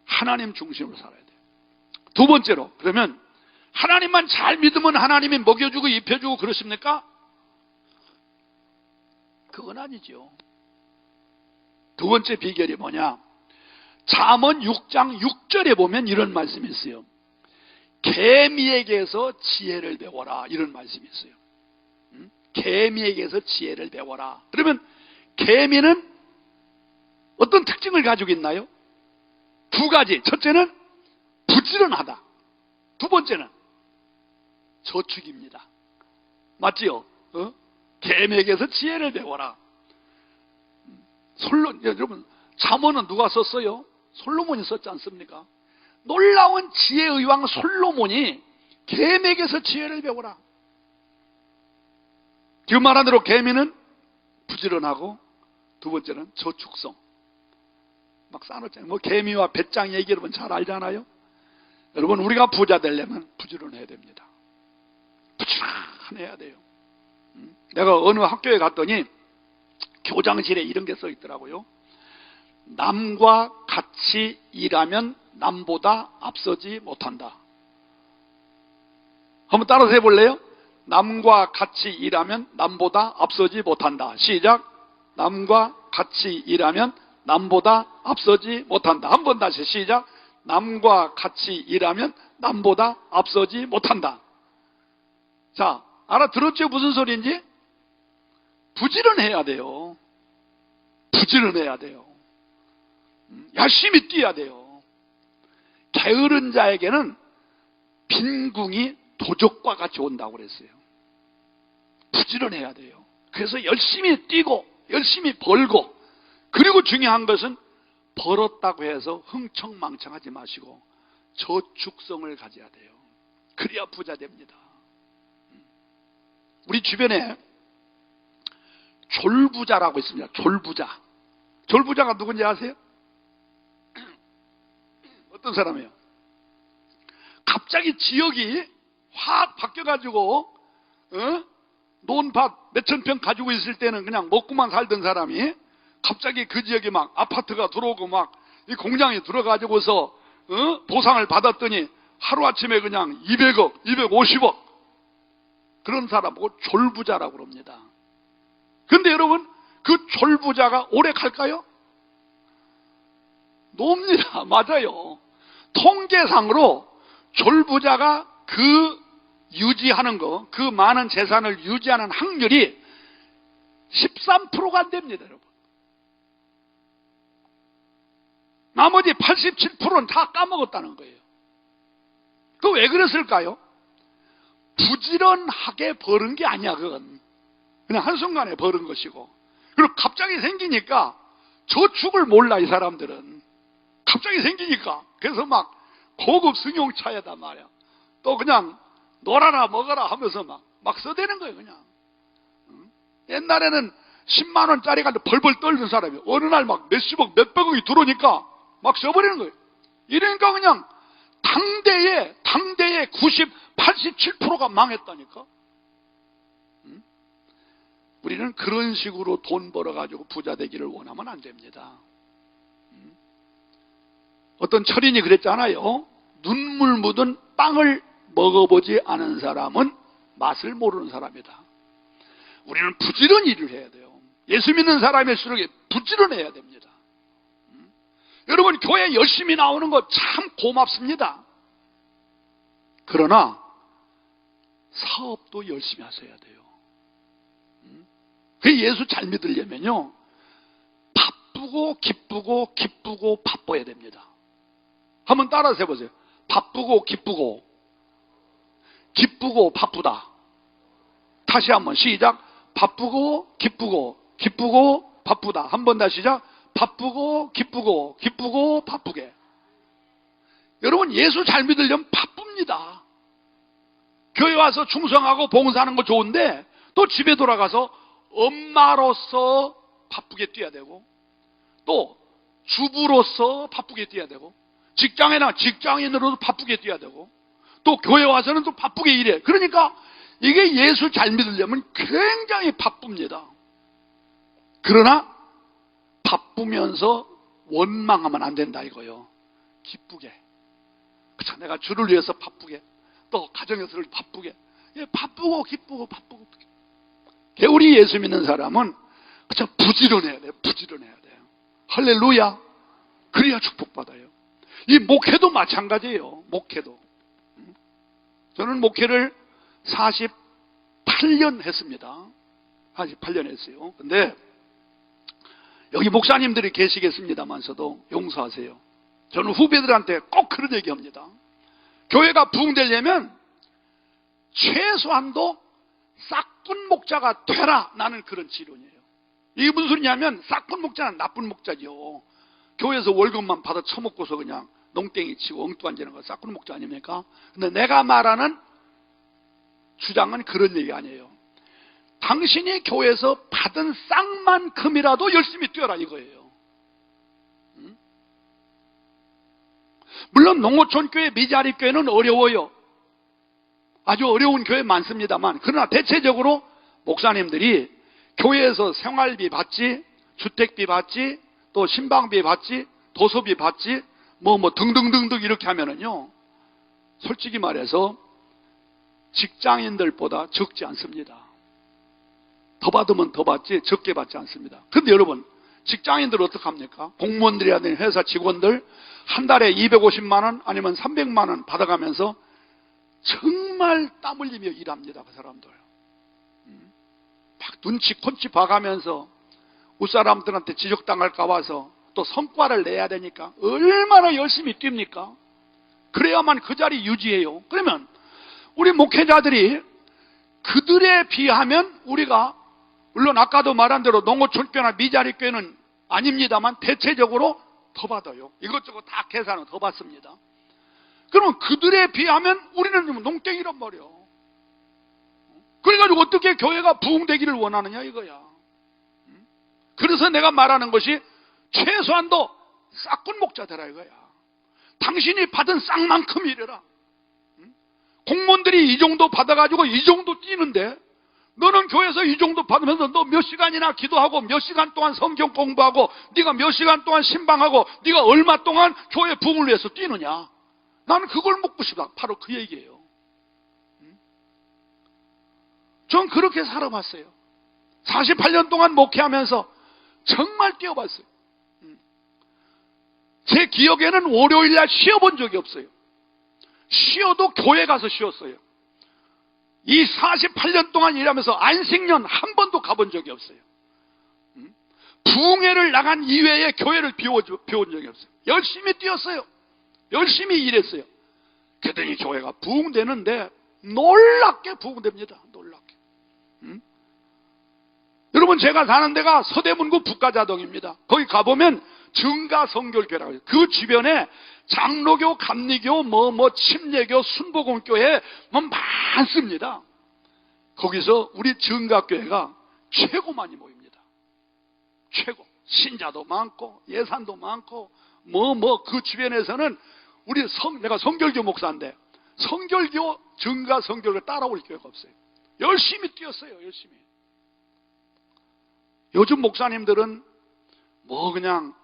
하나님 중심으로 살아야 돼요. 두 번째로, 그러면 하나님만 잘 믿으면 하나님이 먹여주고 입혀주고 그러십니까? 그건 아니죠. 두 번째 비결이 뭐냐? 잠언 6장 6절에 보면 이런 말씀이 있어요. 개미에게서 지혜를 배워라, 이런 말씀이 있어요. 개미에게서 지혜를 배워라. 그러면 개미는 어떤 특징을 가지고 있나요? 두 가지. 첫째는 부지런하다. 두 번째는 저축입니다. 맞지요? 개미에게서 지혜를 배워라. 여러분, 잠언은 누가 썼어요? 솔로몬이 썼지 않습니까? 놀라운 지혜의 왕 솔로몬이 개미에게서 지혜를 배워라. 그 말 안대로 개미는 부지런하고 두 번째는 저축성. 막 쌓아놓잖아요. 뭐 개미와 배짱 얘기 여러분 잘 알잖아요. 여러분 우리가 부자 되려면 부지런해야 됩니다. 부지런해야 돼요. 내가 어느 학교에 갔더니 교장실에 이런 게 써 있더라고요. 남과 같이 일하면 남보다 앞서지 못한다. 한번 따라서 해볼래요? 남과 같이 일하면 남보다 앞서지 못한다. 시작. 남과 같이 일하면 남보다 앞서지 못한다. 한 번 다시 시작. 남과 같이 일하면 남보다 앞서지 못한다. 자, 알아들었죠? 무슨 소리인지? 부지런해야 돼요. 부지런해야 돼요. 열심히 뛰어야 돼요. 게으른 자에게는 빈궁이 도적과 같이 온다고 그랬어요. 부지런해야 돼요. 그래서 열심히 뛰고 열심히 벌고, 그리고 중요한 것은 벌었다고 해서 흥청망청하지 마시고 저축성을 가져야 돼요. 그래야 부자 됩니다. 우리 주변에 졸부자라고 있습니다. 졸부자. 졸부자가 누군지 아세요? 어떤 사람이에요? 갑자기 지역이 확 바뀌어가지고 논밭 몇천 평 가지고 있을 때는 그냥 먹고만 살던 사람이 갑자기 그 지역에 막 아파트가 들어오고 막 이 공장에 들어가지고서 보상을 받았더니 하루아침에 그냥 200억, 250억 그런 사람 보고 졸부자라고 그럽니다. 근데 여러분 그 졸부자가 오래 갈까요? 놉니다. 맞아요. 통계상으로 졸부자가 그 유지하는 거, 그 많은 재산을 유지하는 확률이 13%가 안 됩니다, 여러분. 나머지 87%는 다 까먹었다는 거예요. 그 왜 그랬을까요? 부지런하게 벌은 게 아니야, 그건. 그냥 한순간에 벌은 것이고. 그리고 갑자기 생기니까 저축을 몰라, 이 사람들은. 갑자기 생기니까. 그래서 막 고급 승용차에다 말이야. 또 그냥 놀아라 먹어라 하면서 막 써대는 거예요, 그냥. 옛날에는 10만 원짜리가 벌벌 떨던 사람이 어느 날 막 몇십억, 몇백억이 들어오니까 막 써버리는 거예요. 이러니까 그냥 당대의 90, 87%가 망했다니까. 우리는 그런 식으로 돈 벌어가지고 부자 되기를 원하면 안 됩니다. 어떤 철인이 그랬잖아요. 눈물 묻은 빵을 먹어보지 않은 사람은 맛을 모르는 사람이다. 우리는 부지런히 일을 해야 돼요. 예수 믿는 사람일수록 부지런해야 됩니다. 여러분 교회 열심히 나오는 거 참 고맙습니다. 그러나 사업도 열심히 하셔야 돼요. 그 예수 잘 믿으려면요 바쁘고 기쁘고 기쁘고 바빠야 됩니다. 한번 따라서 해보세요. 바쁘고 기쁘고 기쁘고 바쁘다. 다시 한번 시작. 바쁘고 기쁘고 기쁘고 바쁘다. 한 번 다시 시작. 바쁘고 기쁘고 기쁘고 바쁘게. 여러분 예수 잘 믿으려면 바쁩니다. 교회 와서 충성하고 봉사하는 거 좋은데 또 집에 돌아가서 엄마로서 바쁘게 뛰어야 되고, 또 주부로서 바쁘게 뛰어야 되고, 직장에나 직장인으로도 바쁘게 뛰어야 되고, 또 교회 와서는 또 바쁘게 일해. 그러니까 이게 예수 잘 믿으려면 굉장히 바쁩니다. 그러나 바쁘면서 원망하면 안 된다 이거요. 기쁘게. 그쵸? 내가 주를 위해서 바쁘게, 또 가정에서를 바쁘게. 바쁘고 기쁘고 바쁘고. 우리 예수 믿는 사람은 그쵸? 부지런해야 돼요. 부지런해야 돼요. 할렐루야. 그래야 축복받아요. 이 목회도 마찬가지예요. 목회도. 저는 목회를 48년 했습니다. 48년 했어요. 근데 여기 목사님들이 계시겠습니다만서도 용서하세요. 저는 후배들한테 꼭 그런 얘기합니다. 교회가 부흥되려면 최소한도 싹군 목자가 되라. 나는 그런 지론이에요. 이게 무슨 소리냐면 싹군 목자는 나쁜 목자죠. 교회에서 월급만 받아 처먹고서 그냥 농땡이 치고 엉뚱한 지는 거 싹군 목자 아닙니까? 근데 내가 말하는 주장은 그런 얘기 아니에요. 당신이 교회에서 받은 쌍만큼이라도 열심히 뛰어라 이거예요. 물론 농어촌 교회, 미자립 교회는 어려워요. 아주 어려운 교회 많습니다만, 그러나 대체적으로 목사님들이 교회에서 생활비 받지, 주택비 받지, 또 신방비 받지, 도서비 받지, 뭐 등등등등 이렇게 하면은요, 솔직히 말해서 직장인들보다 적지 않습니다. 더 받으면 더 받지 적게 받지 않습니다. 그런데 여러분, 직장인들 어떡합니까? 공무원들이라든지 회사 직원들 한 달에 250만 원 아니면 300만 원 받아가면서 정말 땀 흘리며 일합니다. 그 사람들. 막 눈치 콘치 봐가면서 웃사람들한테 지적당할까 봐서 또 성과를 내야 되니까 얼마나 열심히 뜁니까? 그래야만 그 자리 유지해요. 그러면 우리 목회자들이 그들에 비하면 우리가, 물론 아까도 말한 대로 농어촌교회나 미자립교회는 아닙니다만 대체적으로 더 받아요. 이것저것 다 계산은 더 받습니다. 그러면 그들에 비하면 우리는 농땡이란 말이야. 그래가지고 어떻게 교회가 부흥되기를 원하느냐 이거야. 그래서 내가 말하는 것이 최소한도 싹군 목자 되라 이거야. 당신이 받은 싹만큼 일해라. 공무원들이 이 정도 받아가지고 이 정도 뛰는데 너는 교회에서 이 정도 받으면서 너 몇 시간이나 기도하고 몇 시간 동안 성경 공부하고 네가 몇 시간 동안 신방하고 네가 얼마 동안 교회 부흥을 위해서 뛰느냐. 나는 그걸 묻고 싶다. 바로 그 얘기예요. 전 그렇게 살아봤어요. 48년 동안 목회하면서 정말 뛰어봤어요. 제 기억에는 월요일날 쉬어본 적이 없어요. 쉬어도 교회 가서 쉬었어요. 이 48년 동안 일하면서 안식년 한 번도 가본 적이 없어요. 부흥회를 나간 이외에 교회를 비워온 적이 없어요. 열심히 뛰었어요. 열심히 일했어요. 그랬더니 교회가 부흥되는데 놀랍게 부흥됩니다. 놀랍게. 여러분, 제가 사는 데가 서대문구 북가자동입니다. 거기 가보면 증가성결교회라고 해요. 그 주변에 장로교, 감리교, 침례교, 순복음교회 많습니다. 거기서 우리 증가교회가 최고 많이 모입니다. 최고. 신자도 많고 예산도 많고 그 주변에서는 내가 성결교 목사인데 성결교, 증가성결을 따라올 교회가 없어요. 열심히 뛰었어요. 열심히. 요즘 목사님들은 그냥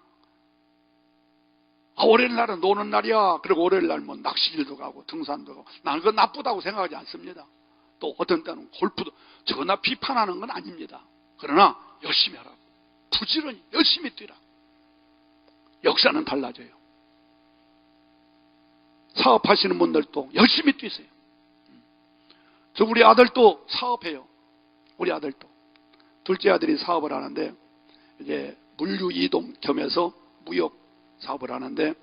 월요일날은 노는 날이야. 그리고 월요일날 낚시길도 가고 등산도 가고. 나는 그건 나쁘다고 생각하지 않습니다. 또 어떤 때는 골프도 저나 비판하는 건 아닙니다. 그러나 열심히 하라고. 부지런히 열심히 뛰라. 역사는 달라져요. 사업하시는 분들도 열심히 뛰세요. 우리 아들도 사업해요. 우리 아들도. 둘째 아들이 사업을 하는데 이제 물류 이동 겸해서 무역 사업을 하는데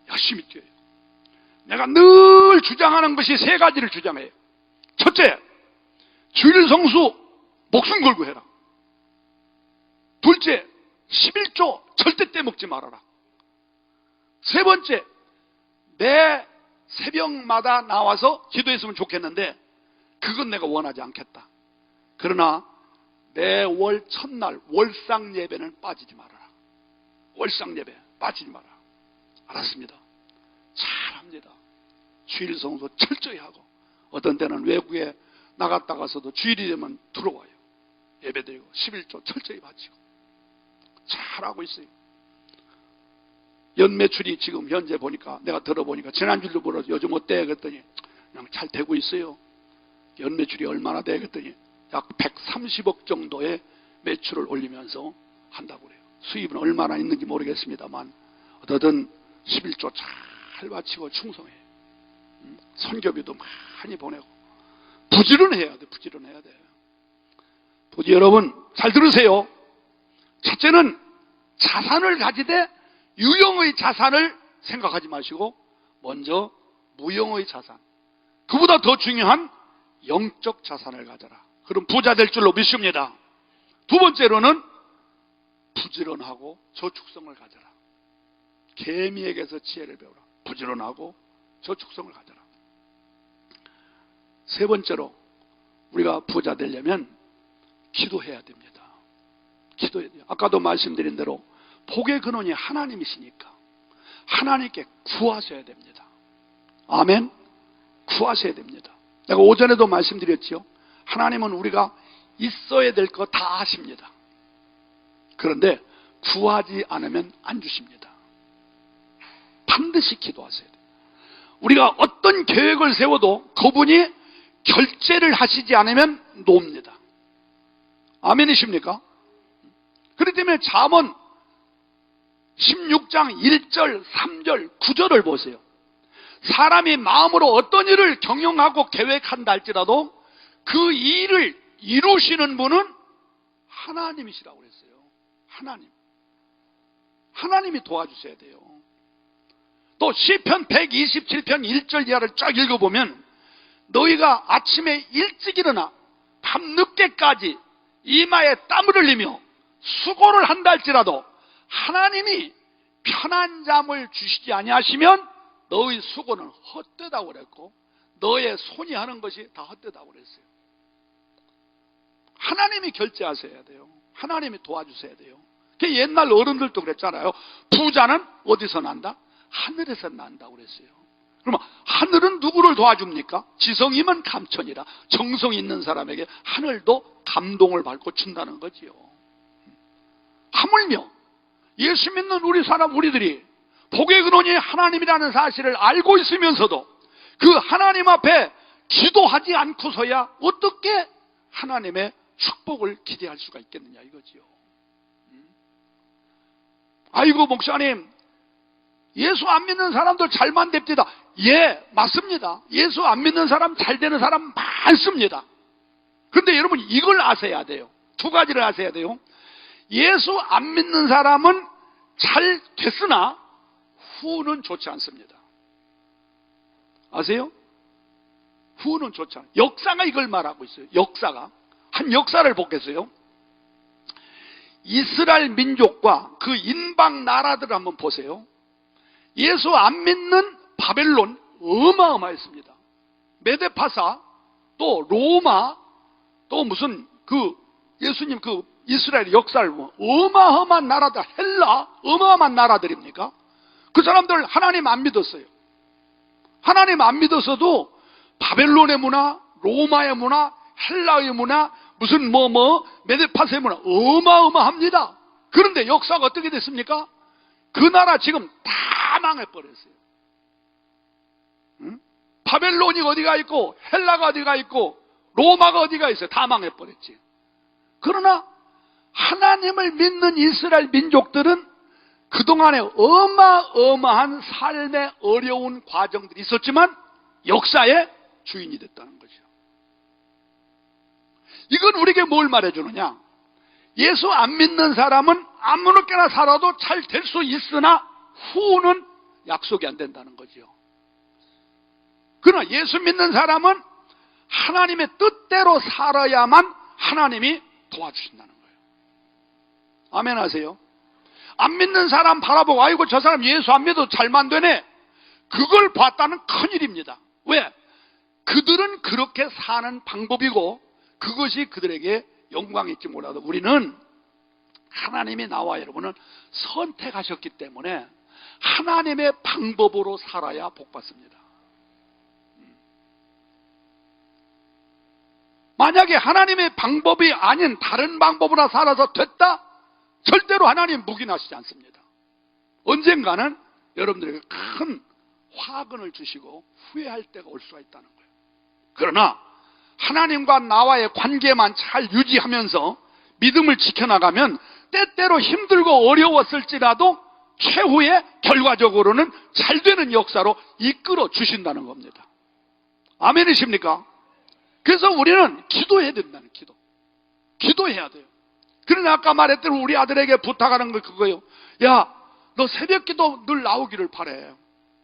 열심히 뛰어요. 내가 늘 주장하는 것이 세 가지를 주장해요. 첫째, 주일 성수 목숨 걸고 해라. 둘째, 11조 절대 떼먹지 말아라. 세 번째, 매 새벽마다 나와서 기도했으면 좋겠는데 그건 내가 원하지 않겠다. 그러나 매월 첫날 월상 예배는 빠지지 말아라. 월상 예배 빠지지 마라. 알았습니다. 잘합니다. 주일 성수 철저히 하고 어떤 때는 외국에 나갔다가서도 주일이 되면 들어와요. 예배드리고 11조 철저히 바치고 잘하고 있어요. 연매출이 지금 현재 보니까 내가 들어보니까 지난주도 물어서 요즘 어때? 그랬더니 그냥 잘 되고 있어요. 연매출이 얼마나 돼? 그랬더니 약 130억 정도의 매출을 올리면서 한다고 그래요. 수입은 얼마나 있는지 모르겠습니다만 어떻든 11조 잘 바치고 충성해. 선교비도 많이 보내고 부지런해야 돼. 부지런해야 돼. 부디 여러분 잘 들으세요. 첫째는 자산을 가지되 유형의 자산을 생각하지 마시고 먼저 무형의 자산, 그보다 더 중요한 영적 자산을 가져라. 그럼 부자 될 줄로 믿습니다. 두 번째로는 부지런하고 저축성을 가져라. 개미에게서 지혜를 배우라. 부지런하고 저축성을 가져라. 세 번째로 우리가 부자 되려면 기도해야 됩니다. 기도해야 돼요. 아까도 말씀드린 대로 복의 근원이 하나님이시니까 하나님께 구하셔야 됩니다. 아멘. 구하셔야 됩니다. 내가 오전에도 말씀드렸지요. 하나님은 우리가 있어야 될 거 다 아십니다. 그런데 구하지 않으면 안 주십니다. 반드시 기도하셔야 돼요. 우리가 어떤 계획을 세워도 그분이 결제를 하시지 않으면 놓습니다. 아멘이십니까? 그렇기 때문에 잠언 16장 1절, 3절, 9절을 보세요. 사람이 마음으로 어떤 일을 경영하고 계획한다 할지라도 그 일을 이루시는 분은 하나님이시라고 그랬어요. 하나님이 도와주셔야 돼요. 또 시편 127편 1절 이하를 쫙 읽어보면 너희가 아침에 일찍 일어나 밤늦게까지 이마에 땀을 흘리며 수고를 한다 할지라도 하나님이 편한 잠을 주시지 아니하시면 너희 수고는 헛되다고 그랬고 너의 손이 하는 것이 다 헛되다고 그랬어요. 하나님이 결제하셔야 돼요. 하나님이 도와주셔야 돼요. 옛날 어른들도 그랬잖아요. 부자는 어디서 난다? 하늘에서 난다고 그랬어요. 그러면 하늘은 누구를 도와줍니까? 지성이면 감천이라. 정성 있는 사람에게 하늘도 감동을 받고 준다는 거지요. 하물며 예수 믿는 우리들이 복의 근원이 하나님이라는 사실을 알고 있으면서도 그 하나님 앞에 기도하지 않고서야 어떻게 하나님의 축복을 기대할 수가 있겠느냐 이거지요. 아이고 목사님, 예수 안 믿는 사람들 잘만 됩니다. 예, 맞습니다. 예수 안 믿는 사람 잘 되는 사람 많습니다. 그런데 여러분 이걸 아셔야 돼요. 두 가지를 아셔야 돼요. 예수 안 믿는 사람은 잘 됐으나 후는 좋지 않습니다. 아세요? 후는 좋지 않아요. 역사가 이걸 말하고 있어요. 역사가. 한 역사를 보겠어요. 이스라엘 민족과 그 인방 나라들을 한번 보세요. 예수 안 믿는 바벨론 어마어마했습니다. 메데파사, 또 로마, 또 무슨 예수님 이스라엘 역사를 보면 어마어마한 나라들, 헬라 어마어마한 나라들입니까? 그 사람들 하나님 안 믿었어요. 하나님 안 믿었어도 바벨론의 문화, 로마의 문화, 헬라의 문화, 무슨 메데파사의 문화 어마어마합니다. 그런데 역사가 어떻게 됐습니까? 그 나라 지금 다 망해버렸어요. 응? 바벨론이 어디가 있고 헬라가 어디가 있고 로마가 어디가 있어요. 다 망해버렸지. 그러나 하나님을 믿는 이스라엘 민족들은 그동안에 어마어마한 삶의 어려운 과정들이 있었지만 역사의 주인이 됐다는 거죠. 이건 우리에게 뭘 말해주느냐? 예수 안 믿는 사람은 아무렇게나 살아도 잘 될 수 있으나 후는 약속이 안 된다는 거죠. 그러나 예수 믿는 사람은 하나님의 뜻대로 살아야만 하나님이 도와주신다는 거예요. 아멘 하세요? 안 믿는 사람 바라보고 아이고 저 사람 예수 안 믿어도 잘만 되네. 그걸 봤다는 큰일입니다. 왜? 그들은 그렇게 사는 방법이고 그것이 그들에게 영광일지 몰라도 우리는 하나님이 나와 여러분을 선택하셨기 때문에 하나님의 방법으로 살아야 복받습니다. 만약에 하나님의 방법이 아닌 다른 방법으로 살아서 됐다? 절대로 하나님 묵인하시지 않습니다. 언젠가는 여러분들에게 큰 화근을 주시고 후회할 때가 올 수가 있다는 거예요. 그러나 하나님과 나와의 관계만 잘 유지하면서 믿음을 지켜나가면 때때로 힘들고 어려웠을지라도 최후의 결과적으로는 잘 되는 역사로 이끌어 주신다는 겁니다. 아멘이십니까? 그래서 우리는 기도해야 된다는 기도해야 돼요. 그러나 아까 말했던 우리 아들에게 부탁하는 거 그거예요. 야, 너 새벽 기도 늘 나오기를 바래.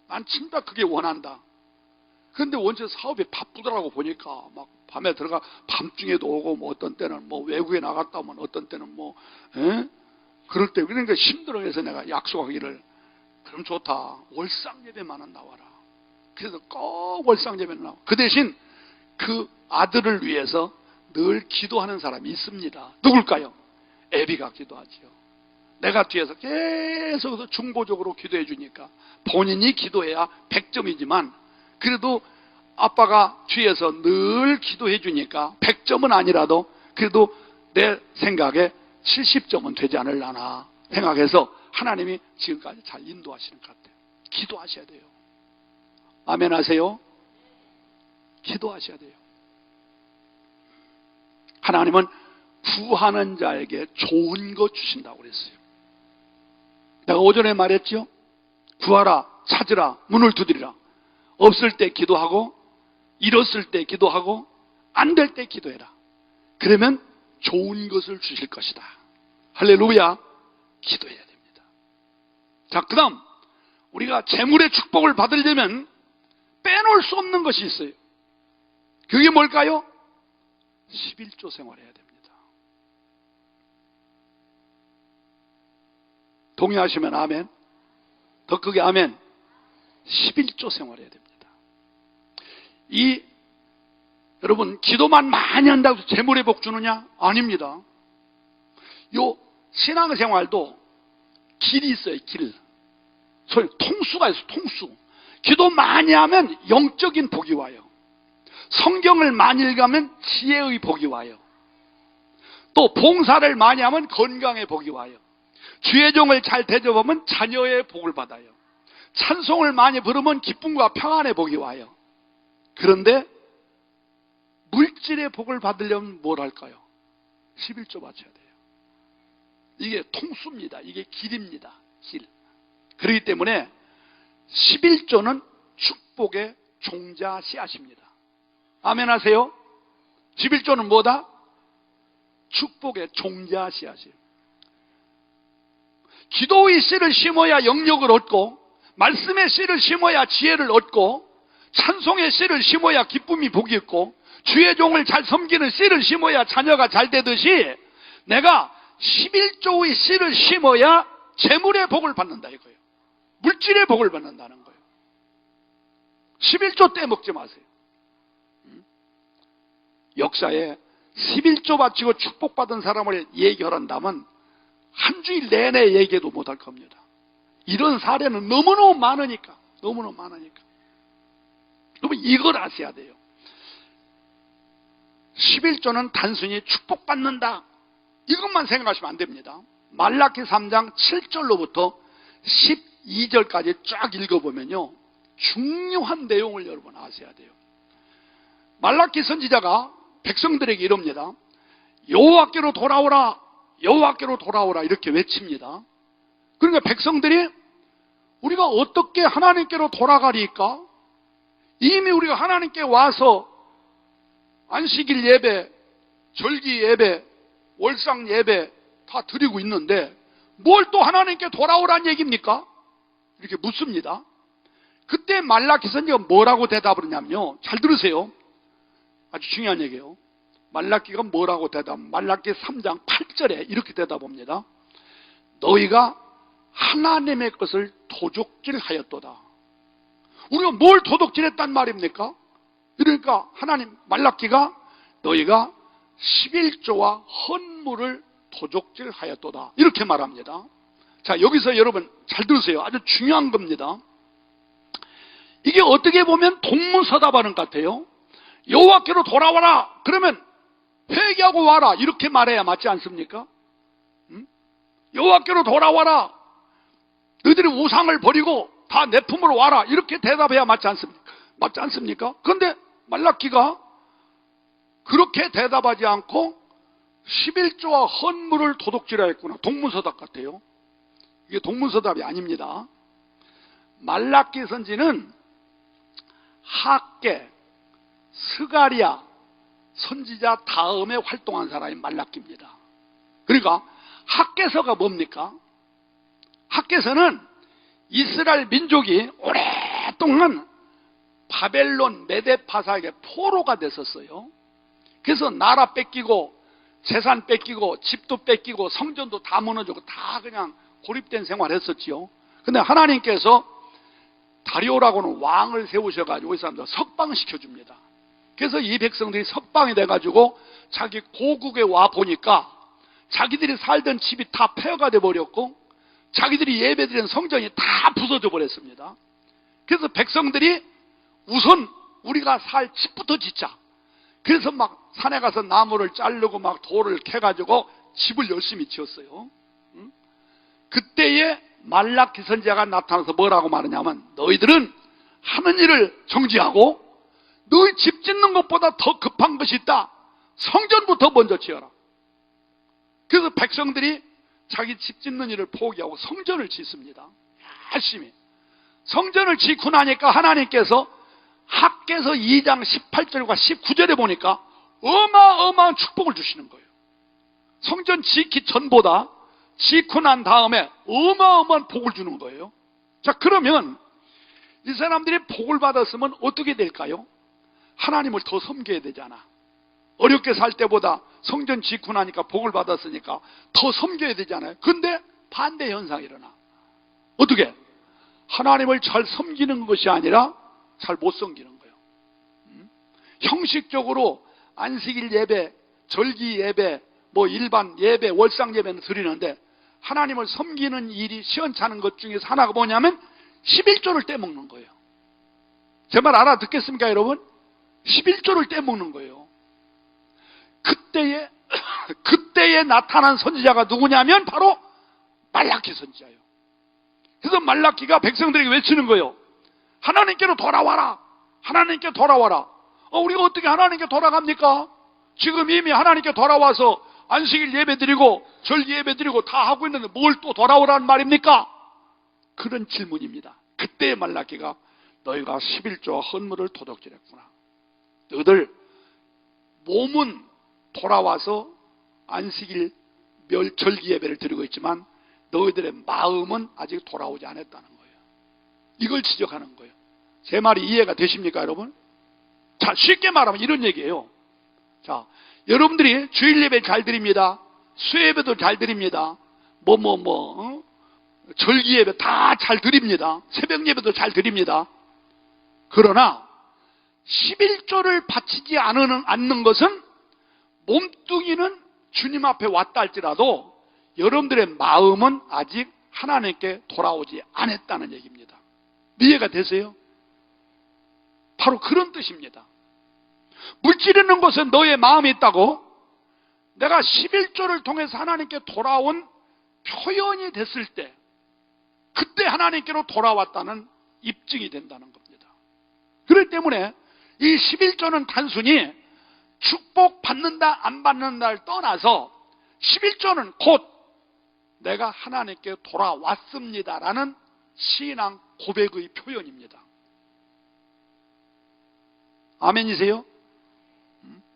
난 진짜 그게 원한다. 그런데 원체 사업이 바쁘더라고 보니까 막 밤에 들어가 밤중에도 오고 어떤 때는 외국에 나갔다 오면 어떤 때는 그럴 때 그러니까 힘들어해서 내가 약속하기를 그럼 좋다. 월상 예배만은 나와라. 그래서 꼭 월상 예배는 나와. 그 대신 그 아들을 위해서 늘 기도하는 사람이 있습니다. 누굴까요? 애비가 기도하지요. 내가 뒤에서 계속 중보적으로 기도해 주니까 본인이 기도해야 100점이지만 그래도 아빠가 뒤에서 늘 기도해 주니까 100점은 아니라도 그래도 내 생각에 70점은 되지 않을라나 생각해서 하나님이 지금까지 잘 인도하시는 것 같아요. 기도하셔야 돼요. 아멘 하세요? 기도하셔야 돼요. 하나님은 구하는 자에게 좋은 거 주신다고 그랬어요. 내가 오전에 말했죠? 구하라, 찾으라, 문을 두드리라. 없을 때 기도하고, 잃었을 때 기도하고, 안 될 때 기도해라. 그러면 좋은 것을 주실 것이다. 할렐루야. 기도해야 됩니다. 자, 그 다음 우리가 재물의 축복을 받으려면 빼놓을 수 없는 것이 있어요. 그게 뭘까요? 11조 생활해야 됩니다. 동의하시면 아멘. 더 크게 아멘. 11조 생활해야 됩니다. 여러분, 기도만 많이 한다고 해서 재물의 복 주느냐? 아닙니다. 요 신앙생활도 길이 있어요. 길. 소위 통수가 있어요. 통수. 기도 많이 하면 영적인 복이 와요. 성경을 많이 읽으면 지혜의 복이 와요. 또 봉사를 많이 하면 건강의 복이 와요. 주의 종을 잘 대접하면 자녀의 복을 받아요. 찬송을 많이 부르면 기쁨과 평안의 복이 와요. 그런데 물질의 복을 받으려면 뭘 할까요? 11조 바쳐야 돼요. 이게 통수입니다. 이게 길입니다. 길. 그렇기 때문에 11조는 축복의 종자 씨앗입니다. 아멘 하세요? 11조는 뭐다? 축복의 종자 씨앗이에요. 기도의 씨를 심어야 영역을 얻고, 말씀의 씨를 심어야 지혜를 얻고, 찬송의 씨를 심어야 기쁨이 복이 있고, 주의 종을 잘 섬기는 씨를 심어야 자녀가 잘 되듯이 내가 11조의 씨를 심어야 재물의 복을 받는다 이거예요. 물질의 복을 받는다는 거예요. 11조 떼먹지 마세요. 역사에 11조 바치고 축복받은 사람을 얘기하란다면 한 주일 내내 얘기해도 못할 겁니다. 이런 사례는 너무너무 많으니까. 여러분 이걸 아셔야 돼요. 11조는 단순히 축복받는다 이것만 생각하시면 안 됩니다. 말라기 3장 7절로부터 12절까지 쫙 읽어보면요 중요한 내용을 여러분 아셔야 돼요. 말라기 선지자가 백성들에게 이럽니다. 여호와께로 돌아오라, 여호와께로 돌아오라 이렇게 외칩니다. 그러니까 백성들이 우리가 어떻게 하나님께로 돌아가리까? 이미 우리가 하나님께 와서 안식일 예배, 절기 예배, 월상 예배 다 드리고 있는데 뭘 또 하나님께 돌아오라는 얘기입니까? 이렇게 묻습니다. 그때 말라기 선지자가 뭐라고 대답을 하냐면요. 잘 들으세요. 아주 중요한 얘기예요. 말라기가 뭐라고 말라기 3장 8절에 이렇게 대답합니다. 너희가 하나님의 것을 도적질하였도다. 우리가 뭘 도둑질했단 말입니까? 그러니까 하나님 말라기가 너희가 11조와 헌물을 도둑질하였도다 이렇게 말합니다. 자, 여기서 여러분 잘 들으세요. 아주 중요한 겁니다. 이게 어떻게 보면 동문서답하는 것 같아요. 여호와께로 돌아와라 그러면 회개하고 와라 이렇게 말해야 맞지 않습니까? 여호와께로 돌아와라, 너희들이 우상을 버리고 다 내 품으로 와라 이렇게 대답해야 맞지 않습니까? 그런데 말라기가 그렇게 대답하지 않고 11조와 헌물을 도둑질하였구나. 동문서답 같아요. 이게 동문서답이 아닙니다. 말라기 선지는 학계, 스가랴 선지자 다음에 활동한 사람이 말라기입니다. 그러니까 학계서가 뭡니까? 학계서는 이스라엘 민족이 오랫동안 바벨론 메데파사에게 포로가 됐었어요. 그래서 나라 뺏기고 재산 뺏기고 집도 뺏기고 성전도 다 무너지고 다 그냥 고립된 생활했었지요. 근데 하나님께서 다리오라고는 왕을 세우셔가지고 이 사람들 석방시켜줍니다. 그래서 이 백성들이 석방이 돼가지고 자기 고국에 와 보니까 자기들이 살던 집이 다 폐허가 돼버렸고 자기들이 예배드리는 성전이 다 부서져 버렸습니다. 그래서 백성들이 우선 우리가 살 집부터 짓자. 그래서 막 산에 가서 나무를 자르고 막 돌을 캐가지고 집을 열심히 지었어요. 그때에 말라기 선지자가 나타나서 뭐라고 말하냐면, 너희들은 하는 일을 정지하고 너희 집 짓는 것보다 더 급한 것이 있다. 성전부터 먼저 지어라. 그래서 백성들이 자기 집 짓는 일을 포기하고 성전을 짓습니다. 열심히. 성전을 짓고 나니까 하나님께서 학개서 2장 18절과 19절에 보니까 어마어마한 축복을 주시는 거예요. 성전 짓기 전보다 짓고 난 다음에 어마어마한 복을 주는 거예요. 자, 그러면 이 사람들이 복을 받았으면 어떻게 될까요? 하나님을 더 섬겨야 되잖아. 어렵게 살 때보다 성전 짓고 나니까 복을 받았으니까 더 섬겨야 되잖아요. 근데 반대 현상이 일어나. 어떻게? 하나님을 잘 섬기는 것이 아니라 잘 못 섬기는 거예요. 형식적으로 안식일 예배, 절기 예배, 뭐 일반 예배, 월상 예배는 드리는데 하나님을 섬기는 일이 시원찮은 것 중에서 하나가 뭐냐면 11조를 떼먹는 거예요. 제 말 알아듣겠습니까, 여러분? 11조를 떼먹는 거예요. 그때에 나타난 선지자가 누구냐면 바로 말라기 선지자예요. 그래서 말라기가 백성들에게 외치는 거예요. 하나님께로 돌아와라. 하나님께 돌아와라. 우리가 어떻게 하나님께 돌아갑니까? 지금 이미 하나님께 돌아와서 안식일 예배 드리고 절기 예배 드리고 다 하고 있는데 뭘 또 돌아오라는 말입니까? 그런 질문입니다. 그때 말라기가 너희가 11조와 헌물을 도둑질했구나. 너희들 몸은 돌아와서 안식일 절기 예배를 드리고 있지만 너희들의 마음은 아직 돌아오지 않았다는 거예요. 이걸 지적하는 거예요. 제 말이 이해가 되십니까, 여러분? 자, 쉽게 말하면 이런 얘기예요. 자, 여러분들이 주일 예배 잘 드립니다. 수예배도 잘 드립니다. 절기 예배 다 잘 드립니다. 새벽 예배도 잘 드립니다. 그러나 11조를 바치지 않는 것은 몸뚱이는 주님 앞에 왔다 할지라도 여러분들의 마음은 아직 하나님께 돌아오지 않았다는 얘기입니다. 이해가 되세요? 바로 그런 뜻입니다. 물질 있는 곳에 너의 마음이 있다고 내가 11조를 통해서 하나님께 돌아온 표현이 됐을 때 그때 하나님께로 돌아왔다는 입증이 된다는 겁니다. 그렇기 때문에 이 11조는 단순히 축복받는다 안 받는다를 떠나서 11조는 곧 내가 하나님께 돌아왔습니다라는 신앙 고백의 표현입니다. 아멘이세요?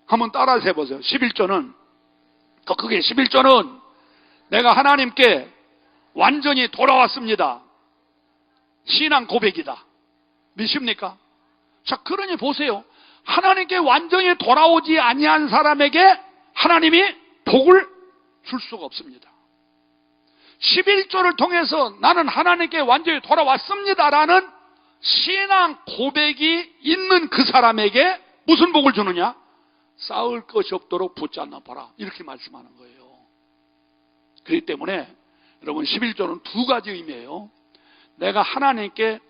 한번 따라서 해보세요. 11조는 더 크게 11조는 내가 하나님께 완전히 돌아왔습니다. 신앙 고백이다. 믿습니까? 자, 그러니 보세요. 하나님께 완전히 돌아오지 아니한 사람에게 하나님이 복을 줄 수가 없습니다. 11조를 통해서 나는 하나님께 완전히 돌아왔습니다라는 신앙 고백이 있는 그 사람에게 무슨 복을 주느냐? 쌓을 것이 없도록 붙잡나 봐라. 이렇게 말씀하는 거예요. 그렇기 때문에 여러분 11조는 두 가지 의미예요. 내가 하나님께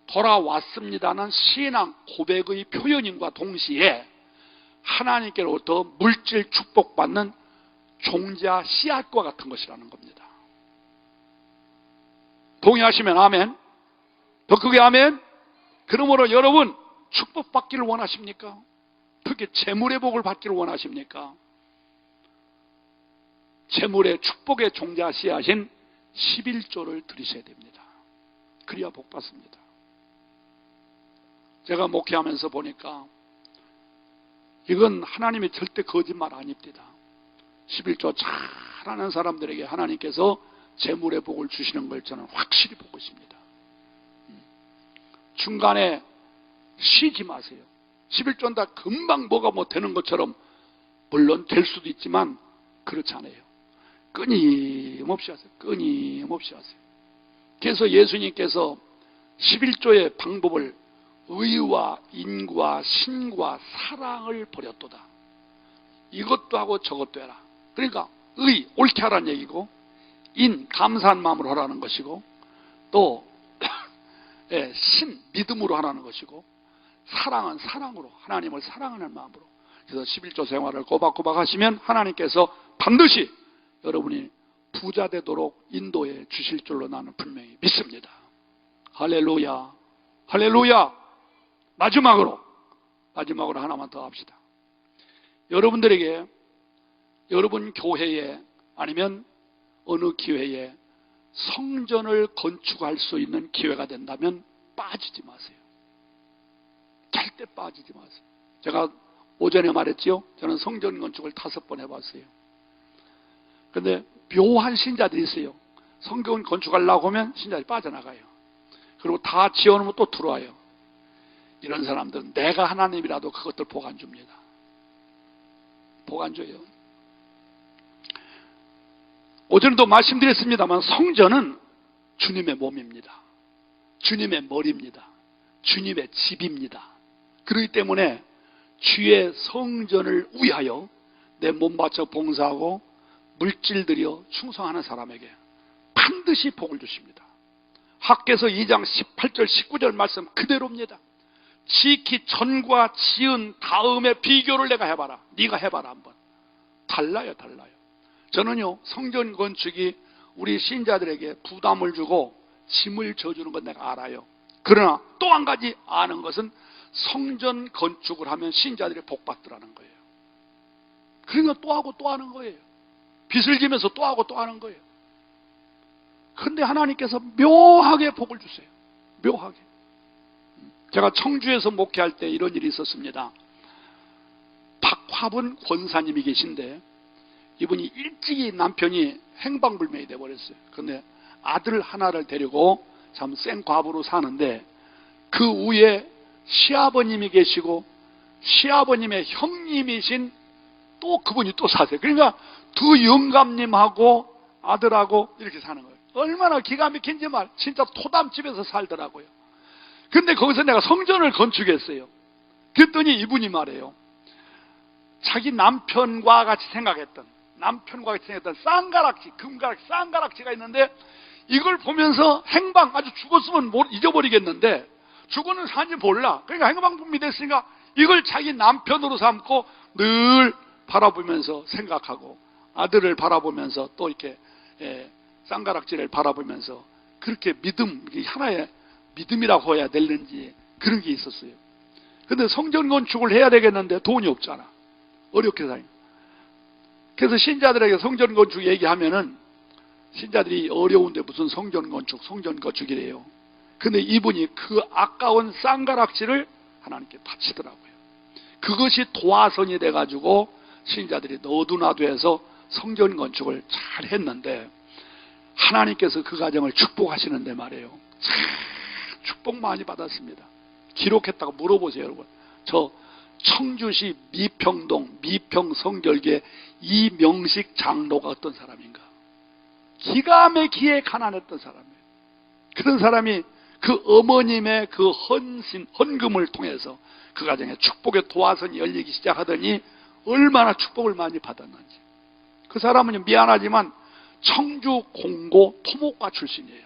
돌아왔습니다는 신앙 고백의 표현임과 동시에 하나님께로부터 물질 축복받는 종자 씨앗과 같은 것이라는 겁니다. 동의하시면 아멘. 더 크게 아멘. 그러므로 여러분 축복받기를 원하십니까? 특히 재물의 복을 받기를 원하십니까? 재물의 축복의 종자 씨앗인 11조를 드리셔야 됩니다. 그래야 복 받습니다. 제가 목회하면서 보니까 이건 하나님이 절대 거짓말 아닙니다. 11조 잘하는 사람들에게 하나님께서 재물의 복을 주시는 걸 저는 확실히 보고 있습니다. 중간에 쉬지 마세요. 11조는 다 금방 뭐가 뭐 되는 것처럼 물론 될 수도 있지만 그렇지 않아요. 끊임없이 하세요. 끊임없이 하세요. 그래서 예수님께서 11조의 방법을 의와 인과 신과 사랑을 버렸도다. 이것도 하고 저것도 해라. 그러니까 의, 옳게 하라는 얘기고, 인, 감사한 마음으로 하라는 것이고, 또 예, 신, 믿음으로 하라는 것이고, 사랑은 사랑으로, 하나님을 사랑하는 마음으로. 그래서 11조 생활을 꼬박꼬박 하시면 하나님께서 반드시 여러분이 부자 되도록 인도해 주실 줄로 나는 분명히 믿습니다. 할렐루야, 할렐루야. 마지막으로 하나만 더 합시다. 여러분들에게 여러분 교회에 아니면 어느 기회에 성전을 건축할 수 있는 기회가 된다면 빠지지 마세요. 절대 빠지지 마세요. 제가 오전에 말했지요. 저는 성전 건축을 5번 해봤어요. 근데 묘한 신자들이 있어요. 성전 건축하려고 하면 신자들이 빠져나가요. 그리고 다 지어놓으면 또 들어와요. 이런 사람들은 내가 하나님이라도 그것들 보관 줍니다. 보관 줘요. 오전에도 말씀드렸습니다만 성전은 주님의 몸입니다. 주님의 머리입니다. 주님의 집입니다. 그렇기 때문에 주의 성전을 위하여 내 몸 바쳐 봉사하고 물질 들여 충성하는 사람에게 반드시 복을 주십니다. 학개서 2장 18절 19절 말씀 그대로입니다. 지키 전과 지은 다음의 비교를 내가 해봐라. 네가 해봐라 한번. 달라요. 저는요 성전 건축이 우리 신자들에게 부담을 주고 짐을 져주는 건 내가 알아요. 그러나 또 한 가지 아는 것은 성전 건축을 하면 신자들이 복받더라는 거예요. 그러니까 또 하고 또 하는 거예요. 빚을 지면서 또 하고 또 하는 거예요. 그런데 하나님께서 묘하게 복을 주세요. 묘하게. 제가 청주에서 목회할 때 이런 일이 있었습니다. 박화분 권사님이 계신데 이분이 일찍이 남편이 행방불명이 돼버렸어요. 그런데 아들 하나를 데리고 참 생과부로 사는데 그 위에 시아버님이 계시고 시아버님의 형님이신 또 그분이 또 사세요. 그러니까 두 영감님하고 아들하고 이렇게 사는 거예요. 얼마나 기가 막힌지 말. 진짜 토담집에서 살더라고요. 근데 거기서 내가 성전을 건축했어요. 그랬더니 이분이 말해요. 자기 남편과 같이 생각했던 쌍가락지, 금가락지, 쌍가락지가 있는데 이걸 보면서 행방, 아주 죽었으면 잊어버리겠는데 죽어는 산지 몰라. 그러니까 행방불명이 됐으니까 이걸 자기 남편으로 삼고 늘 바라보면서 생각하고 아들을 바라보면서 또 이렇게 쌍가락지를 바라보면서 그렇게 믿음, 하나의 믿음이라고 해야 될는지 그런 게 있었어요. 근데 성전 건축을 해야 되겠는데 돈이 없잖아. 어렵게 살고. 그래서 신자들에게 성전 건축 얘기하면은 신자들이 어려운데 무슨 성전 건축이래요. 근데 이분이 그 아까운 쌍가락지를 하나님께 바치더라고요. 그것이 도화선이 돼가지고 신자들이 너도나도 해서 성전 건축을 잘 했는데 하나님께서 그 가정을 축복하시는데 말이에요. 참 축복 많이 받았습니다. 기록했다고 물어보세요, 여러분. 저 청주시 미평동 미평성결교의 이명식 장로가 어떤 사람인가? 기가 막히게 가난했던 사람이에요. 그런 사람이 그 어머님의 그 헌금을 통해서 그 가정에 축복의 도화선이 열리기 시작하더니 얼마나 축복을 많이 받았는지. 그 사람은 미안하지만 청주 공고 토목과 출신이에요.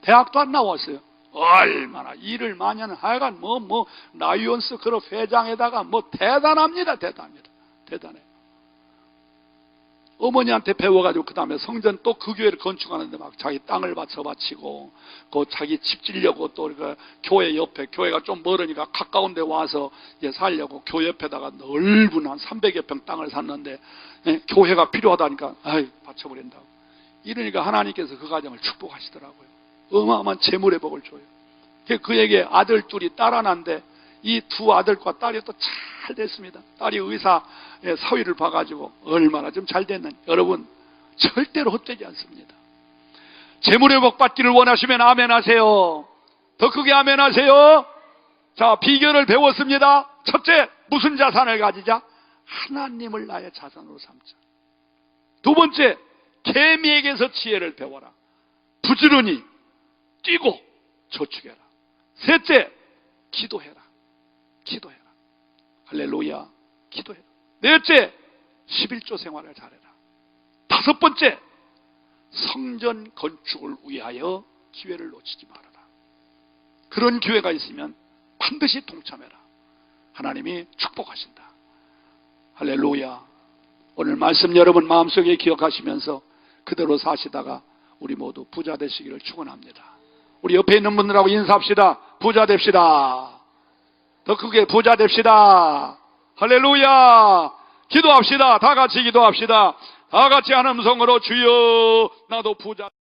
대학도 안 나왔어요. 얼마나 일을 많이 하는 하여간 라이온스 그룹 회장에다가 대단합니다. 대단해요. 어머니한테 배워가지고 그 다음에 성전 또 그 교회를 건축하는데 막 자기 땅을 바치고 그 자기 집 지려고 또 그 교회 옆에 교회가 좀 멀으니까 가까운 데 와서 이제 살려고 교회 옆에다가 넓은 한 300여 평 땅을 샀는데 교회가 필요하다니까 바쳐버린다고. 이러니까 하나님께서 그 가정을 축복하시더라고요. 어마어마한 재물의 복을 줘요. 그에게 아들 둘이 딸 하나인데 이 두 아들과 딸이 또 잘 됐습니다. 딸이 의사 사위를 봐가지고 얼마나 좀 잘 됐는지. 여러분 절대로 헛되지 않습니다. 재물의 복 받기를 원하시면 아멘 하세요. 더 크게 아멘 하세요. 자, 비결을 배웠습니다. 첫째, 무슨 자산을 가지자? 하나님을 나의 자산으로 삼자. 두 번째, 개미에게서 지혜를 배워라. 부지런히 뛰고 저축해라. 셋째, 기도해라. 할렐루야. 기도해라. 넷째, 11조 생활을 잘해라. 5번째, 성전 건축을 위하여 기회를 놓치지 말아라. 그런 기회가 있으면 반드시 동참해라. 하나님이 축복하신다. 할렐루야. 오늘 말씀 여러분 마음속에 기억하시면서 그대로 사시다가 우리 모두 부자 되시기를 축원합니다. 우리 옆에 있는 분들하고 인사합시다. 부자 됩시다. 더 크게 부자 됩시다. 할렐루야. 기도합시다. 다 같이 기도합시다. 다 같이 한 음성으로 주여 나도 부자